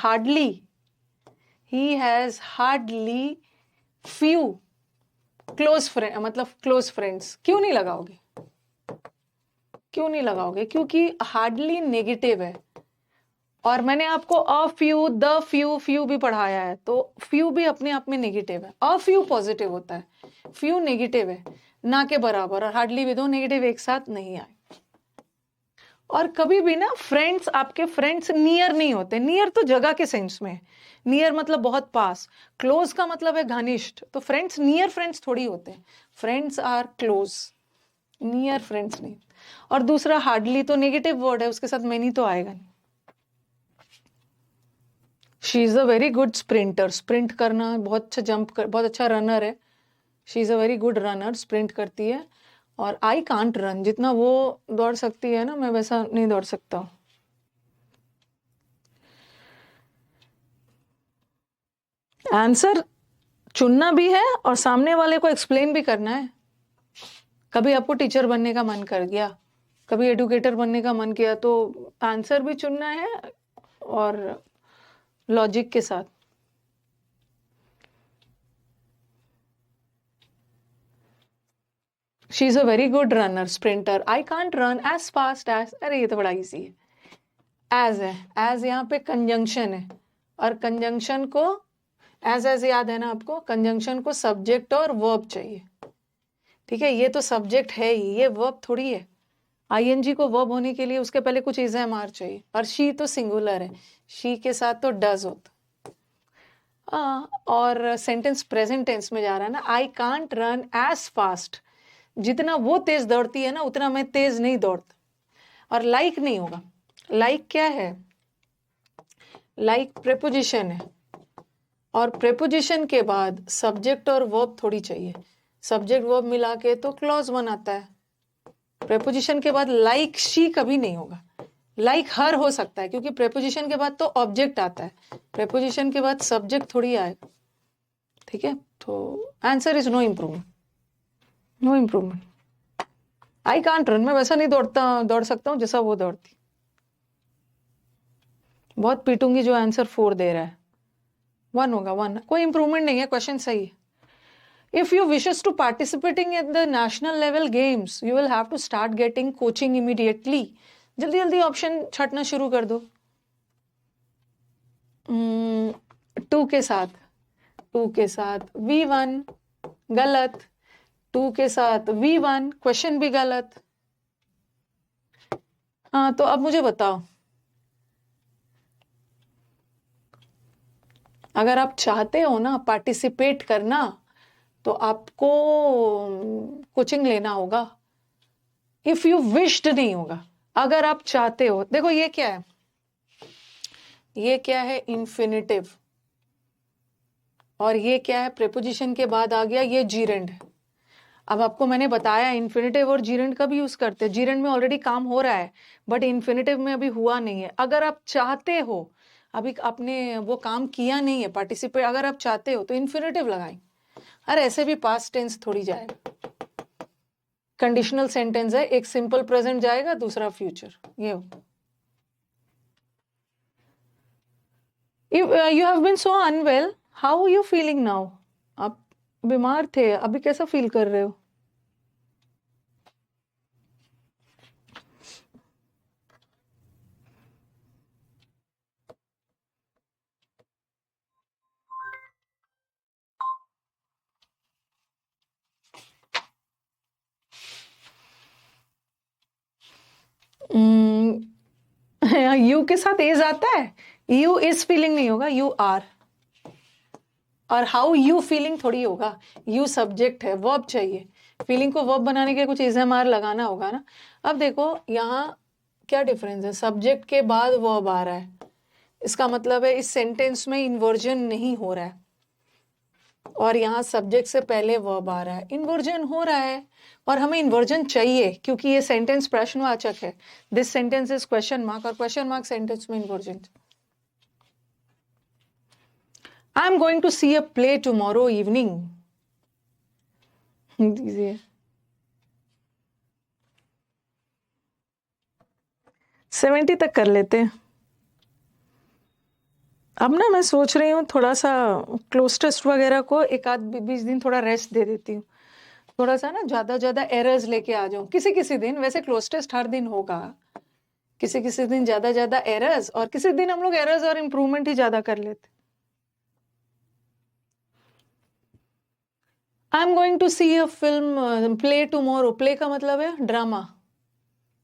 hardly few close friend, मतलब क्लोज फ्रेंड्स। क्यों नहीं लगाओगे? क्यों नहीं लगाओगे? क्योंकि हार्डली नेगेटिव है, और मैंने आपको a few, the few, few भी पढ़ाया है, तो फ्यू भी अपने आप में नेगेटिव है। अ फ्यू पॉजिटिव होता है, फ्यू नेगेटिव है, ना के बराबर, और हार्डली भी दो नेगेटिव एक साथ नहीं आए। और कभी भी ना फ्रेंड्स, आपके फ्रेंड्स नियर नहीं होते। नियर तो जगह के सेंस में, नियर मतलब बहुत पास, क्लोज का मतलब है घनिष्ठ, तो फ्रेंड्स नियर फ्रेंड्स थोड़ी होते हैं, friends are close, near friends नहीं। और दूसरा हार्डली तो नेगेटिव वर्ड है, उसके साथ मैनी तो आएगा नहीं। She is a very good sprinter, sprint करना, बहुत अच्छा बहुत अच्छा रनर है। She is a very good runner, sprint करती है। और आई कांट रन, जितना वो दौड़ सकती है ना, मैं वैसा नहीं दौड़ सकता। आंसर चुनना भी है और सामने वाले को एक्सप्लेन भी करना है। कभी आपको टीचर बनने का मन कर गया, कभी एडुकेटर बनने का मन किया, तो आंसर भी चुनना है और लॉजिक के साथ। She is a very good runner, sprinter. I can't run as fast as, अरे ये तो बड़ा इजी है। एज है, एज यहाँ पे कंजंक्शन है, और कंजंक्शन को एज याद है ना आपको, कंजंक्शन को सब्जेक्ट और वर्ब चाहिए। ठीक है, ये तो सब्जेक्ट है ही, ये वर्ब थोड़ी है। आईएनजी को वर्ब होने के लिए उसके पहले कुछ इज़-एम-आर चाहिए, और शी तो सिंगुलर है, शी के साथ तो डज होता। और सेंटेंस प्रेजेंट टेंस में जा रहा है ना, I can't run as fast, जितना वो तेज दौड़ती है ना उतना मैं तेज नहीं दौड़ता। और लाइक नहीं होगा, लाइक क्या है? लाइक प्रेपोजिशन है, और प्रेपोजिशन के बाद सब्जेक्ट और वर्ब थोड़ी चाहिए, सब्जेक्ट वर्ब मिला के तो क्लॉज बनाता है। प्रेपोजिशन के बाद लाइक शी कभी नहीं होगा, लाइक हर हो सकता है, क्योंकि प्रेपोजिशन के बाद तो ऑब्जेक्ट आता है, प्रेपोजिशन के बाद सब्जेक्ट थोड़ी आएगा। ठीक है, तो answer is no improvement, no improvement. I can't run, मैं वैसा नहीं दौड़ सकता हूँ जैसा वो दौड़ती। बहुत पीटूंगी जो आंसर 4 दे रहा है। 1 होगा, 1, कोई इंप्रूवमेंट नहीं है, क्वेश्चन सही है। If you wishes to participating in the national level games, you will have to start getting coaching immediately. जल्दी जल्दी ऑप्शन छटना शुरू कर दो। 2 के साथ V1 गलत, 2 के साथ V1 क्वेश्चन भी गलत। हाँ, तो अब मुझे बताओ, अगर आप चाहते हो ना पार्टिसिपेट करना, तो आपको कोचिंग लेना होगा। इफ यू विश्ड नहीं होगा, अगर आप चाहते हो। देखो ये क्या है, ये क्या है? इंफिनिटिव। और ये क्या है? प्रेपोजिशन के बाद आ गया ये जीरेंड। अब आपको मैंने बताया इंफिनिटिव और जीरेंड कब यूज करते हैं। जीरेंड में ऑलरेडी काम हो रहा है, बट इंफिनिटिव में अभी हुआ नहीं है। अगर आप चाहते हो, अभी आपने वो काम किया नहीं है पार्टिसिपेट, अगर आप चाहते हो तो इंफिनिटिव लगाएं। अरे ऐसे भी पास्ट टेंस थोड़ी जाएगा, कंडीशनल सेंटेंस है, एक सिंपल प्रेजेंट जाएगा, दूसरा फ्यूचर। ये हो, you have been so unwell, how are you feeling now? आप बीमार थे, अभी कैसा फील कर रहे हो? यू के साथ एज आता है, यू इज फीलिंग नहीं होगा, यू आर। और हाउ यू फीलिंग थोड़ी होगा, यू सब्जेक्ट है, वर्ब चाहिए, फीलिंग को वर्ब बनाने के लिए कुछ इज़-एम-आर लगाना होगा ना। अब देखो यहाँ क्या डिफरेंस है, सब्जेक्ट के बाद वर्ब आ रहा है, इसका मतलब है इस सेंटेंस में इन्वर्जन नहीं हो रहा है, और यहाँ सब्जेक्ट से पहले वर्ब आ रहा है, इन्वर्जन हो रहा है। और हमें इन्वर्जन चाहिए क्योंकि ये सेंटेंस प्रश्नवाचक है, this sentence is question mark, और क्वेश्चन मार्क सेंटेंस में inversion. I am going to see a play tomorrow evening, दीजिए 70 तक कर लेते हैं। अब ना मैं सोच रही हूँ थोड़ा सा क्लोज टेस्ट वगैरह को एक आध 20 दिन थोड़ा रेस्ट दे देती हूँ, थोड़ा सा ना ज्यादा एरर्स लेके आ जाऊं किसी किसी दिन। वैसे क्लोज टेस्ट हर दिन होगा, किसी किसी दिन ज्यादा एरर्स, और किसी दिन हम लोग एरर्स और इम्प्रूवमेंट ही ज्यादा कर लेते। I am going to see a film play tomorrow, play का मतलब है drama.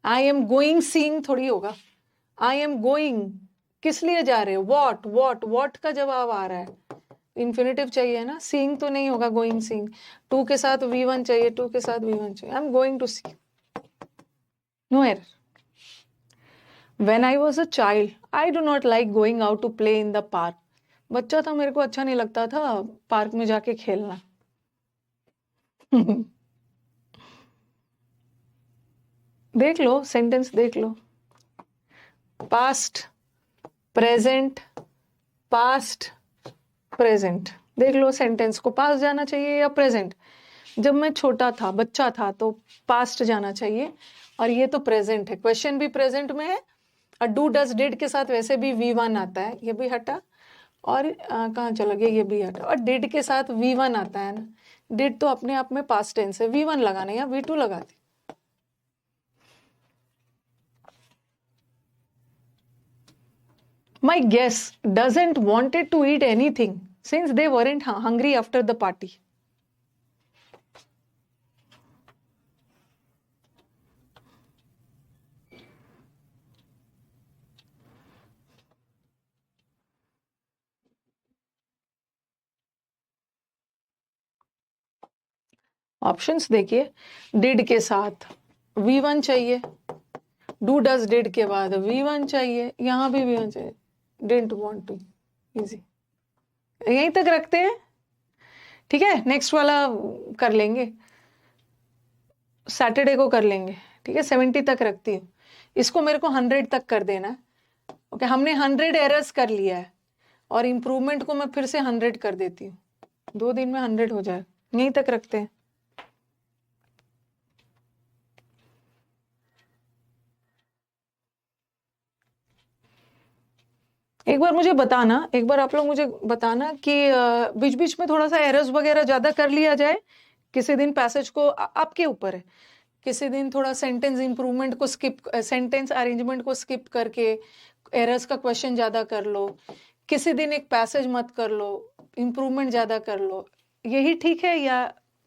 I am going seeing थोड़ी होगा, आई एम गोइंग किस लिए जा रहे हो, वॉट का जवाब आ रहा है, इन्फिनेटिव चाहिए ना, सीइंग तो नहीं होगा गोइंग सीइंग। टू के साथ V1 चाहिए, टू के साथ V1 चाहिए। I am going to see, no error. When I was a child, I do not like going out to play in the park. बच्चा था, मेरे को अच्छा नहीं लगता था पार्क में जाके खेलना। देख लो सेंटेंस, देख लो, पास्ट प्रेजेंट पास्ट प्रेजेंट, देख लो सेंटेंस को, पास्ट जाना चाहिए या प्रेजेंट। जब मैं छोटा था, बच्चा था, तो पास्ट जाना चाहिए, और ये तो प्रेजेंट है, क्वेश्चन भी प्रेजेंट में है, और डू डज डिड के साथ वैसे भी V1 आता है, ये भी हटा, और कहाँ चला गया, ये भी हटा, और डिड के साथ V1 आता है ना, डिड तो अपने आप में पास्ट टेंस है, V1 लगाना या V2 लगा दी। My guest doesn't wanted to eat anything since they weren't hungry after the party. Options देखिए, डिड के साथ V1 चाहिए, डू डज डिड के बाद V1 चाहिए, यहां भी V1 चाहिए, डिडंट वांट टू, इजी, यहीं तक रखते हैं। ठीक है, नेक्स्ट वाला कर लेंगे, सैटरडे को कर लेंगे। ठीक है, 70 तक रखती हूँ, इसको मेरे को 100 तक कर देना है। ओके, हमने 100 एरर्स कर लिया है, और इम्प्रूवमेंट को मैं फिर से 100 कर देती हूँ, 2 दिन में 100 हो जाए, यहीं तक रखते हैं। एक बार मुझे बताना, एक बार आप लोग मुझे बताना कि बीच बीच में थोड़ा सा एरर्स वगैरह ज्यादा कर लिया जाए, किसी दिन पैसेज को, आपके ऊपर है, किसी दिन थोड़ा सेंटेंस इंप्रूवमेंट को स्किप, सेंटेंस अरेंजमेंट को स्किप करके एरर्स का क्वेश्चन ज्यादा कर लो, किसी दिन एक पैसेज मत कर लो, इंप्रूवमेंट ज्यादा कर लो, यही ठीक है, या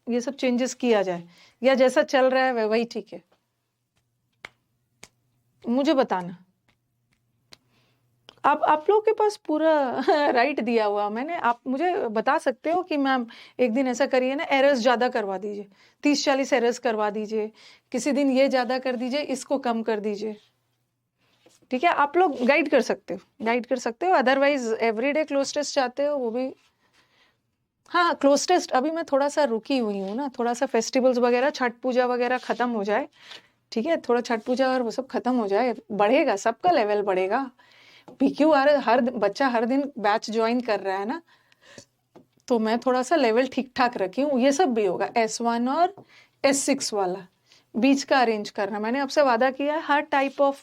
ये सब चेंजेस किया जाए, या जैसा चल रहा है वही ठीक है, मुझे बताना। आप लोगों के पास पूरा राइट दिया हुआ मैंने, आप मुझे बता सकते हो कि मैम एक दिन ऐसा करिए ना, एरर्स ज्यादा करवा दीजिए, 30-40 एरर्स करवा दीजिए, किसी दिन ये ज्यादा कर दीजिए, इसको कम कर दीजिए। ठीक है, आप लोग गाइड कर सकते हो, गाइड कर सकते हो, अदरवाइज एवरीडे क्लोज टेस्ट चाहते हो वो भी। हाँ, क्लोज टेस्ट अभी मैं थोड़ा सा रुकी हुई हूँ ना, थोड़ा सा फेस्टिवल्स वगैरह, छठ पूजा वगैरह खत्म हो जाए। ठीक है, थोड़ा छठ पूजा और वो सब खत्म हो जाए, बढ़ेगा, सबका लेवल बढ़ेगा। PQR हर बच्चा हर दिन बैच ज्वाइन कर रहा है ना, तो मैं थोड़ा सा लेवल ठीक ठाक रखी हूँ, ये सब भी होगा, S1 और S6 वाला बीच का अरेंज करना, मैंने आपसे वादा किया है, हर टाइप ऑफ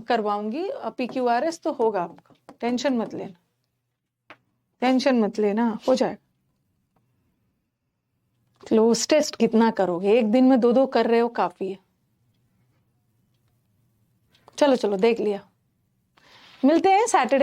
करवाऊंगी। PQRS तो होगा आपका, टेंशन मत लेना, टेंशन मत लेना, हो जाएगा। क्लोज टेस्ट कितना करोगे, एक दिन में 2-2 कर रहे हो, काफी है। चलो चलो, देख लिया, मिलते हैं सैटरडे।